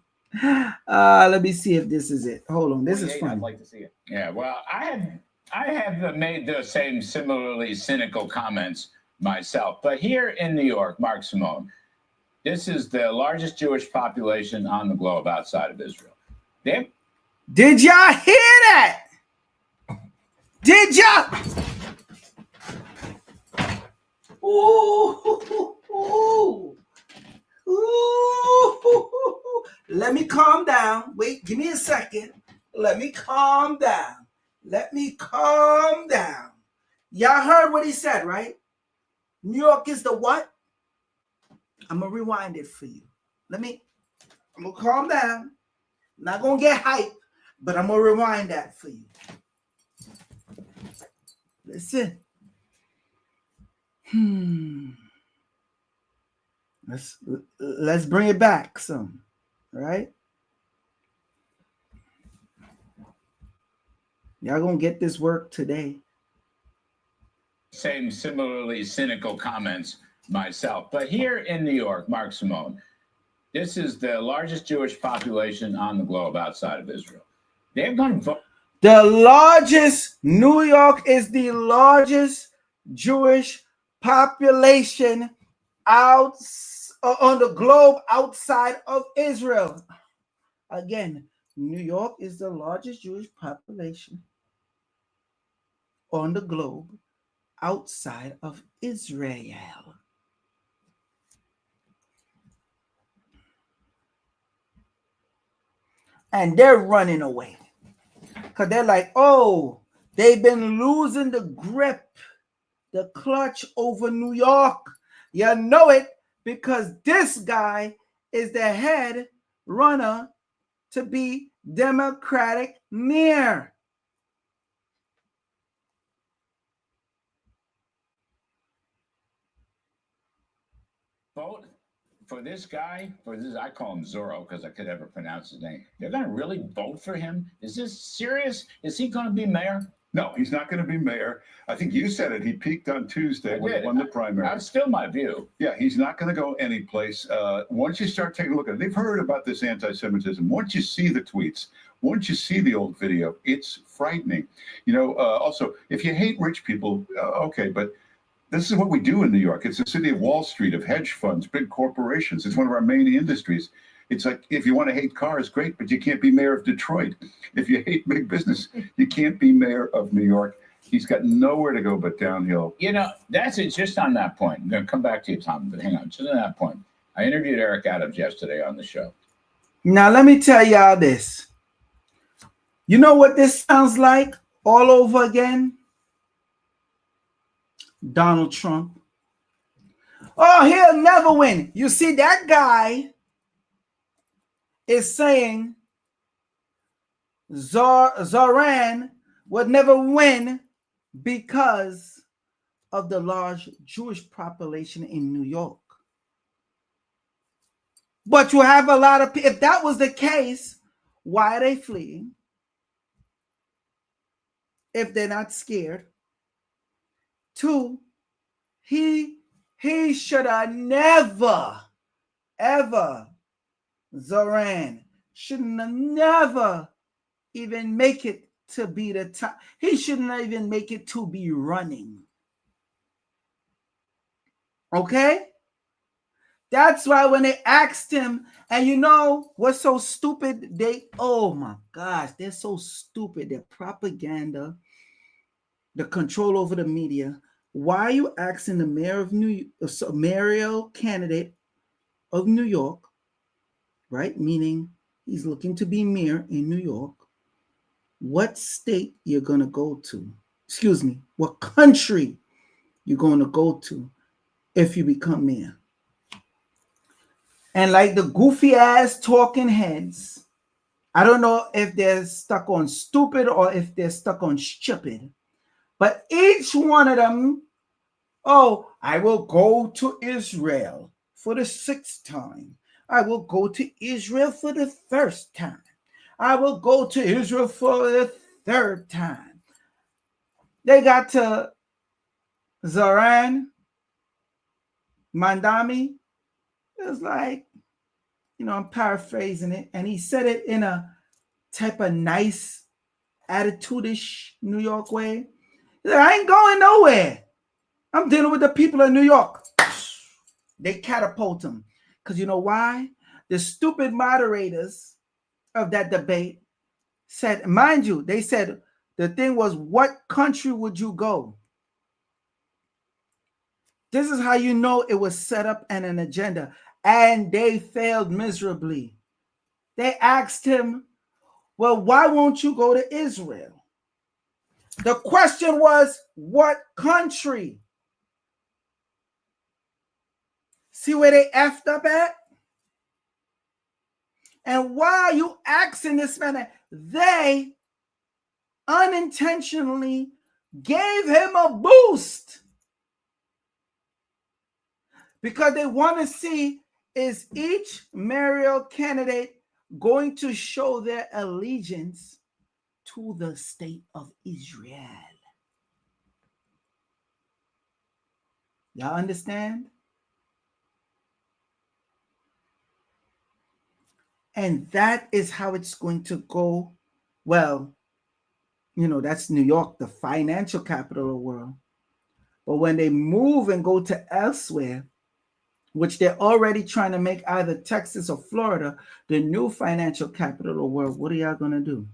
Let me see if this is it. Hold on. This is fun. I'd like to see it. Yeah, well, I have made the same similarly cynical comments myself. But here in New York, Mark Simone, this is the largest Jewish population on the globe outside of Israel. Did y'all hear that? Did y'all? Ooh. Let me calm down. Wait, give me a second. Let me calm down. Y'all heard what he said, right? New York is the what? I'm going to rewind it for you. I'm going to calm down. I'm not going to get hyped, but I'm going to rewind that for you. Listen. Let's bring it back some, right? Y'all gonna get this work today. Same similarly cynical comments myself. But here in New York, Mark Simone, this is the largest Jewish population on the globe outside of Israel. They're going to vote. New York is the largest Jewish population out on the globe outside of Israel. Again, New York is the largest Jewish population on the globe outside of Israel. And they're running away because they're like, oh, they've been losing the grip, the clutch over New York. You know it because this guy is the head runner to be Democratic mayor. Vote for this guy, I call him Zorro because I could never pronounce his name. They're going to really vote for him? Is this serious? Is he going to be mayor? No, he's not going to be mayor. I think you said it. He peaked on Tuesday when he won the primary. That's still my view. Yeah, he's not going to go anyplace. Once you start taking a look at it, they've heard about this anti-Semitism. Once you see the tweets, once you see the old video, it's frightening. You know, also, if you hate rich people, okay, but this is what we do in New York. It's the city of Wall Street, of hedge funds, big corporations. It's one of our main industries. It's like, if you want to hate cars, great, but you can't be mayor of Detroit. If you hate big business, you can't be mayor of New York. He's got nowhere to go but downhill. You know, that's it. Just on that point, I'm going to come back to you, Tom, but hang on. Just on that point, I interviewed Eric Adams yesterday on the show. Now, let me tell y'all this. You know what this sounds like all over again? Donald Trump. Oh, he'll never win. You see, that guy is saying Zohran would never win because of the large Jewish population in New York. But you have a lot of people. If that was the case, why are they fleeing? If they're not scared. 2, he should have never, ever, Zohran shouldn't have never even make it to be the top. He shouldn't even make it to be running. Okay? That's why when they asked him, and you know what's so stupid? Oh my gosh, they're so stupid. Their propaganda, the control over the media. Why are you asking the mayoral candidate of New York, right? Meaning he's looking to be mayor in New York, what state you're going to go to? Excuse me, what country you're going to go to if you become mayor? And like the goofy ass talking heads, I don't know if they're stuck on stupid or if they're stuck on stupid, but each one of them, oh, I will go to Israel for the 6th time. I will go to Israel for the 1st time. I will go to Israel for the 3rd time. They got to Zohran Mamdani. It was like, I'm paraphrasing it, and he said it in a type of nice, attitude-ish New York way. He said, I ain't going nowhere. I'm dealing with the people of New York. They catapult him. Because you know why? The stupid moderators of that debate said, mind you, they said the thing was, what country would you go? This is how you know it was set up and an agenda. And they failed miserably. They asked him, well, why won't you go to Israel? The question was, what country? See where they effed up at? And why are you asking this man? They unintentionally gave him a boost because they want to see, is each mayoral candidate going to show their allegiance to the state of Israel? Y'all understand? And that is how it's going to go. Well, that's New York, the financial capital of the world. But when they move and go to elsewhere, which they're already trying to make either Texas or Florida, the new financial capital of the world, what are y'all going to do?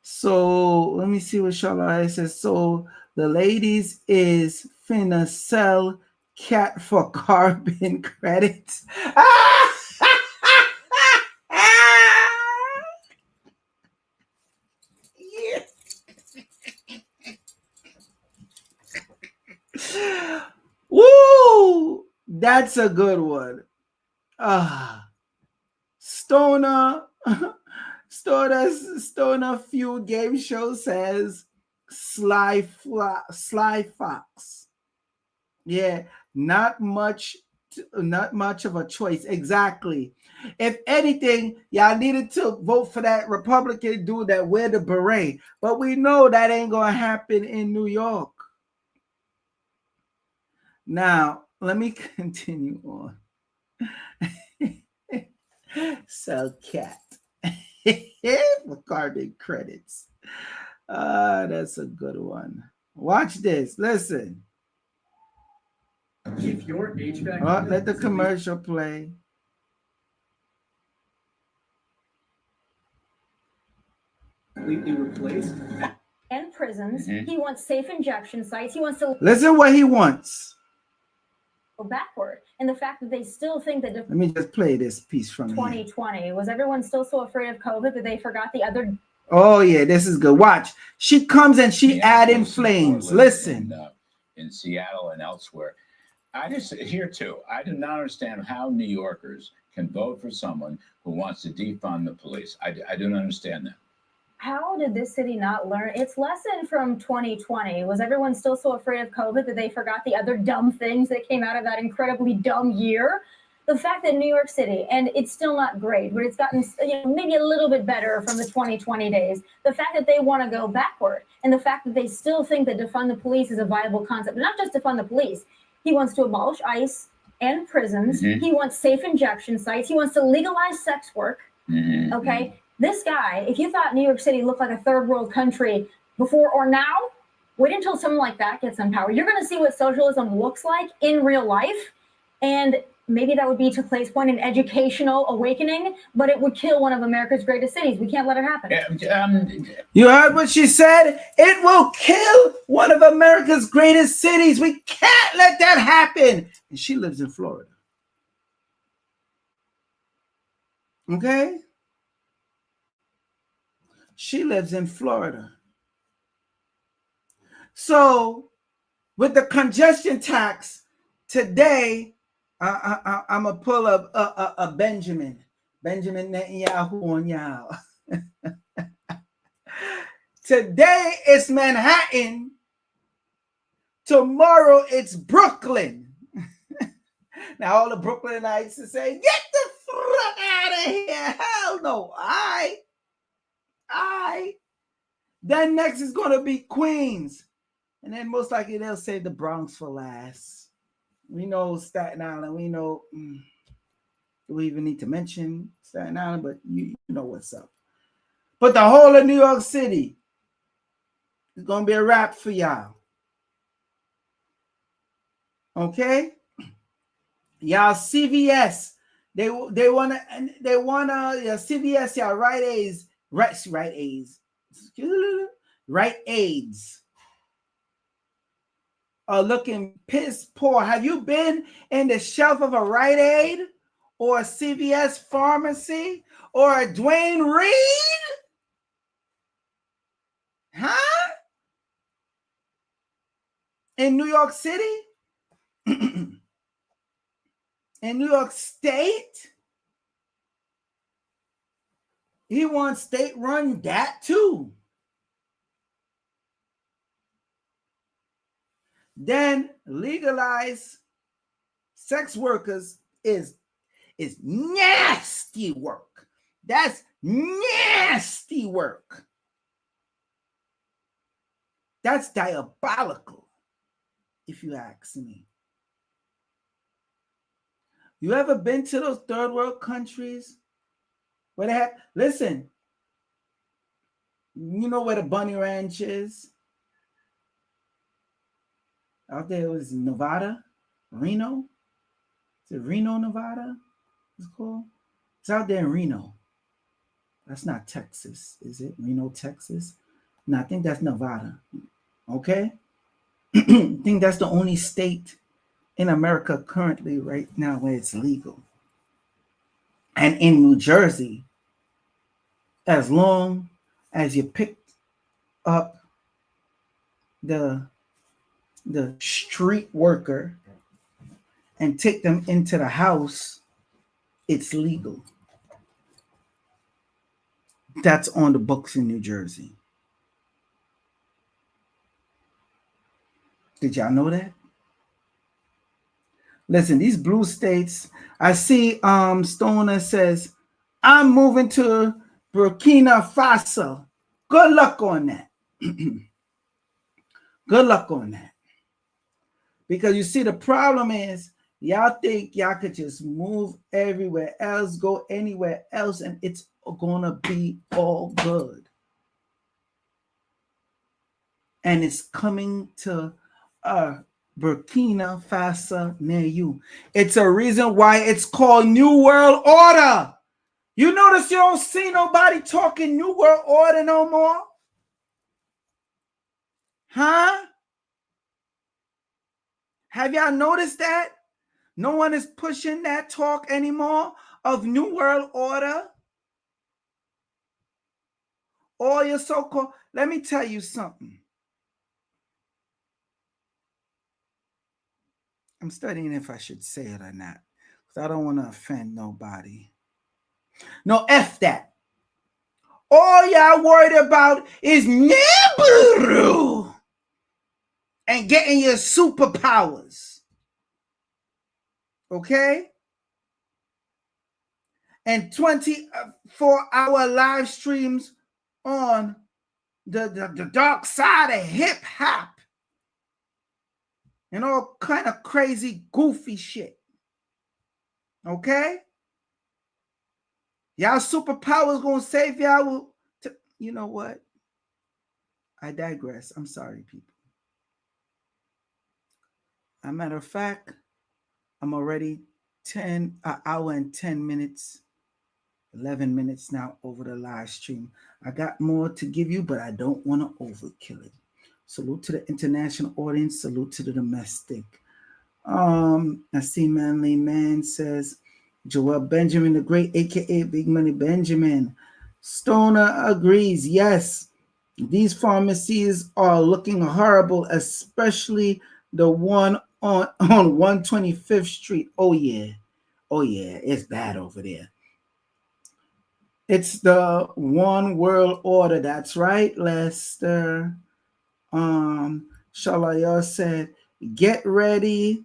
So let me see what Charlotte says. So the ladies is finna sell cat for carbon credits. Woo! That's a good one. Stoner Feud Game Show says Sly Fox. Yeah, not much of a choice. Exactly. If anything, y'all needed to vote for that Republican dude that wear the beret. But we know that ain't going to happen in New York. Now, let me continue on. Sell cat for carbon credits. That's a good one. Watch this. Listen. If your HVAC Let the commercial play. completely replaced. And prisons. Mhm. He wants safe injection sites. He wants to Listen what he wants. go backward. And the fact that they still think that Let me just play this piece from here. 2020 was everyone still so afraid of COVID that they forgot the other. Oh yeah, this is good. Watch. She comes and she Yeah, add in Portland, flames. Listen. in Seattle and elsewhere. I just here too. I do not understand how New Yorkers can vote for someone who wants to defund the police. I don't understand that. How did this city not learn its lesson from 2020? Was everyone still so afraid of COVID that they forgot the other dumb things that came out of that incredibly dumb year? The fact that New York City, and it's still not great, but it's gotten maybe a little bit better from the 2020 days. The fact that they want to go backward, and the fact that they still think that defund the police is a viable concept. Not just defund the police. He wants to abolish ICE and prisons. Mhm. He wants safe injection sites. He wants to legalize sex work. Mhm. Okay. This guy, if you thought New York City looked like a third world country before or now, wait until someone like that gets in power. You're going to see what socialism looks like in real life. And maybe that would be, to Clay's point, an educational awakening, but it would kill one of America's greatest cities. We can't let it happen. You heard what she said? It will kill one of America's greatest cities. We can't let that happen. And she lives in Florida. Okay? She lives in Florida. So, with the congestion tax, today, I'm going to pull up a Benjamin Netanyahu on y'all. Today, it's Manhattan. Tomorrow, it's Brooklyn. Now, all the Brooklynites are saying, get the fuck out of here. Hell no. Then next is going to be Queens. And then most likely they'll say the Bronx for last. We know Staten Island. We know, do we even need to mention Staten Island? But you know what's up. But the whole of New York City is going to be a wrap for y'all. Okay? Y'all CVS. They wanna CVS, y'all Rite Aids are looking piss poor. Have you been in the shelf of a Rite Aid or a CVS pharmacy or a Dwayne Reed? Huh? In New York City? In New York State? He wants state-run that too. Then legalize sex workers is nasty work. That's nasty work. That's diabolical, if you ask me. You ever been to those third world countries where they have, listen, you know where the Bunny Ranch is? Out there was Nevada, Reno. Is it Reno, Nevada? It's called. It's out there in Reno. That's not Texas, is it? Reno, Texas? No, I think that's Nevada. Okay? I think that's the only state in America currently right now where it's legal. And in New Jersey, as long as you pick up the street worker and take them into the house, it's legal. That's on the books in New Jersey. Did y'all know that? Listen, these blue states, I see Stoner says, I'm moving to Burkina Faso. Good luck on that. Good luck on that. Because you see, the problem is, y'all think y'all could just move everywhere else, go anywhere else, and it's gonna be all good. And it's coming to Burkina Faso near you. It's a reason why it's called New World Order. You notice you don't see nobody talking New World Order no more? Huh? Have y'all noticed that? No one is pushing that talk anymore of New World Order. All your so-called, let me tell you something. I'm studying if I should say it or not, because I don't want to offend nobody. No, F that. All y'all worried about is Nibiru and getting your superpowers. Okay? And 24-hour live streams on the dark side of hip hop and all kind of crazy, goofy shit. Okay? Y'all superpowers gonna save y'all. You know what? I digress. I'm sorry, people. As a matter of fact, I'm already an hour and 10 minutes, 11 minutes now over the live stream. I got more to give you, but I don't want to overkill it. Salute to the international audience. Salute to the domestic. I see Manly Man says, Joel Benjamin the Great, aka Big Money Benjamin. Stoner agrees. Yes, these pharmacies are looking horrible, especially the one on 125th Street. Oh yeah, it's bad over there. It's the One World Order. That's right, Lester. Shalaya said, get ready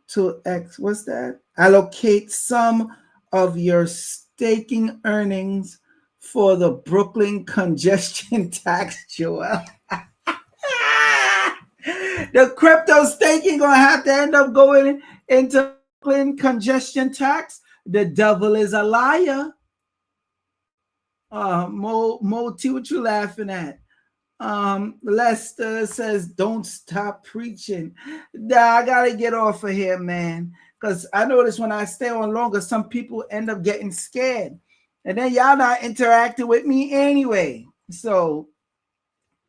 to what's that? Allocate some of your staking earnings for the Brooklyn congestion tax, Joel. The crypto staking gonna have to end up going into Brooklyn congestion tax. The devil is a liar. Mo T, what you laughing at? Lester says, don't stop preaching. I gotta get off of here, man. Because I notice when I stay on longer, some people end up getting scared. And then y'all not interacting with me anyway. So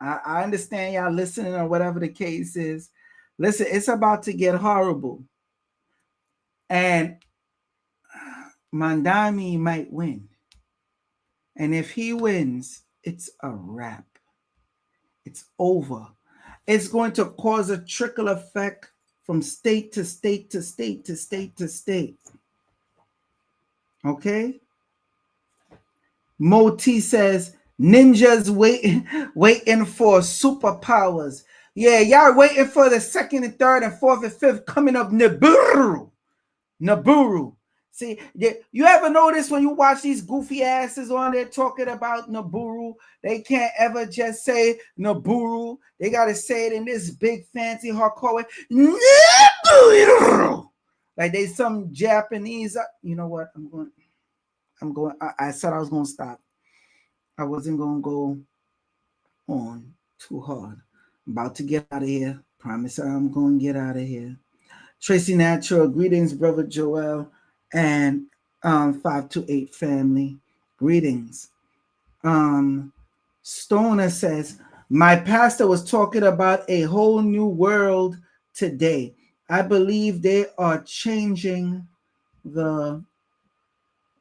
I understand y'all listening or whatever the case is. Listen, it's about to get horrible. And Mamdani might win. And if he wins, it's a wrap. It's over. It's going to cause a trickle effect from state to state to state to state to state. Okay? Moti says, ninjas waiting for superpowers. Yeah, y'all waiting for the second and third and fourth and fifth coming of Nibiru. See, you ever notice when you watch these goofy asses on there talking about Nibiru, they can't ever just say Nibiru. They got to say it in this big fancy hardcore way. Nibiru. Like they some Japanese. You know what? I said I was going to stop. I wasn't going to go on too hard. I'm about to get out of here. Promise I'm going to get out of here. Tracy Natural, greetings, brother Joel. And 528 family, greetings. Stoner says, my pastor was talking about a whole new world today. I believe they are changing the,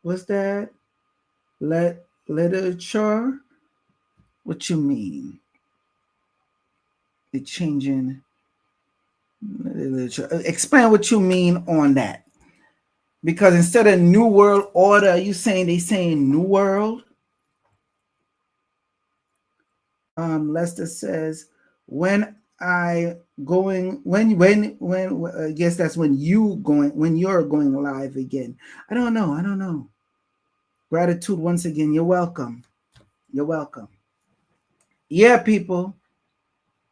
what's that? Literature? What you mean? They're changing literature. Explain what you mean on that. Because instead of New World Order, you saying they saying New World? Lester says, when I guess that's when you're going live again. I don't know. Gratitude once again. You're welcome. Yeah, people.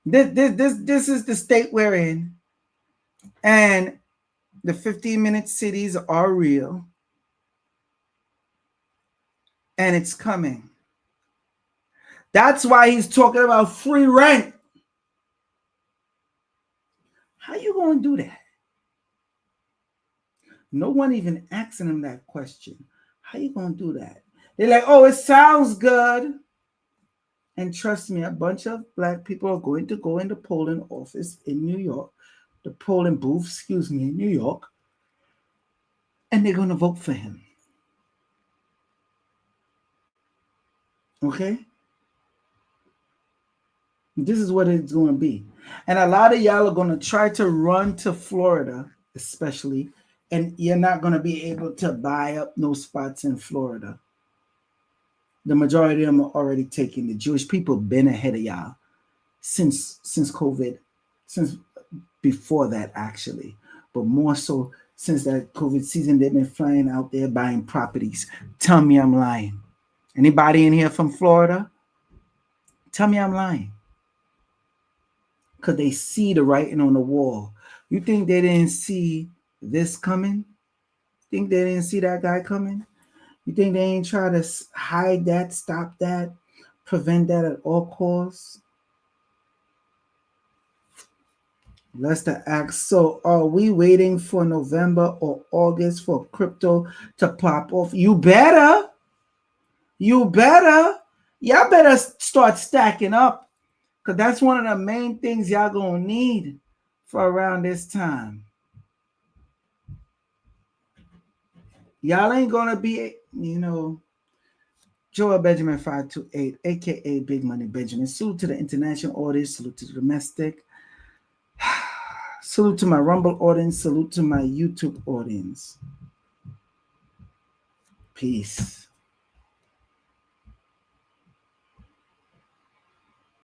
This is the state we're in. And the 15-minute cities are real. And it's coming. That's why he's talking about free rent. How you going to do that? No one even asking him that question. How you gonna do that? They're like, oh, it sounds good. And trust me, a bunch of black people are going to go in the polling office in New York, the polling booth, excuse me, in New York, and they're going to vote for him. Okay? This is what it's going to be. And a lot of y'all are going to try to run to Florida, especially, and you're not going to be able to buy up no spots in Florida. The majority of them are already taken. The Jewish people been ahead of y'all since COVID, since before that actually, but more so since that COVID season. They've been flying out there buying properties. Tell me I'm lying. Anybody in here from Florida? Tell me I'm lying. Because they see the writing on the wall. You think they didn't see this coming? Think they didn't see that guy coming? You think they ain't try to hide that, stop that, prevent that at all costs? Lester asks, so are we waiting for November or August for crypto to pop off? You better. You better. Y'all better start stacking up, because that's one of the main things y'all going to need for around this time. Y'all ain't going to be, Joel Benjamin 528, aka Big Money Benjamin. Salute to the international audience, salute to the domestic. Salute to my Rumble audience, salute to my YouTube audience. Peace.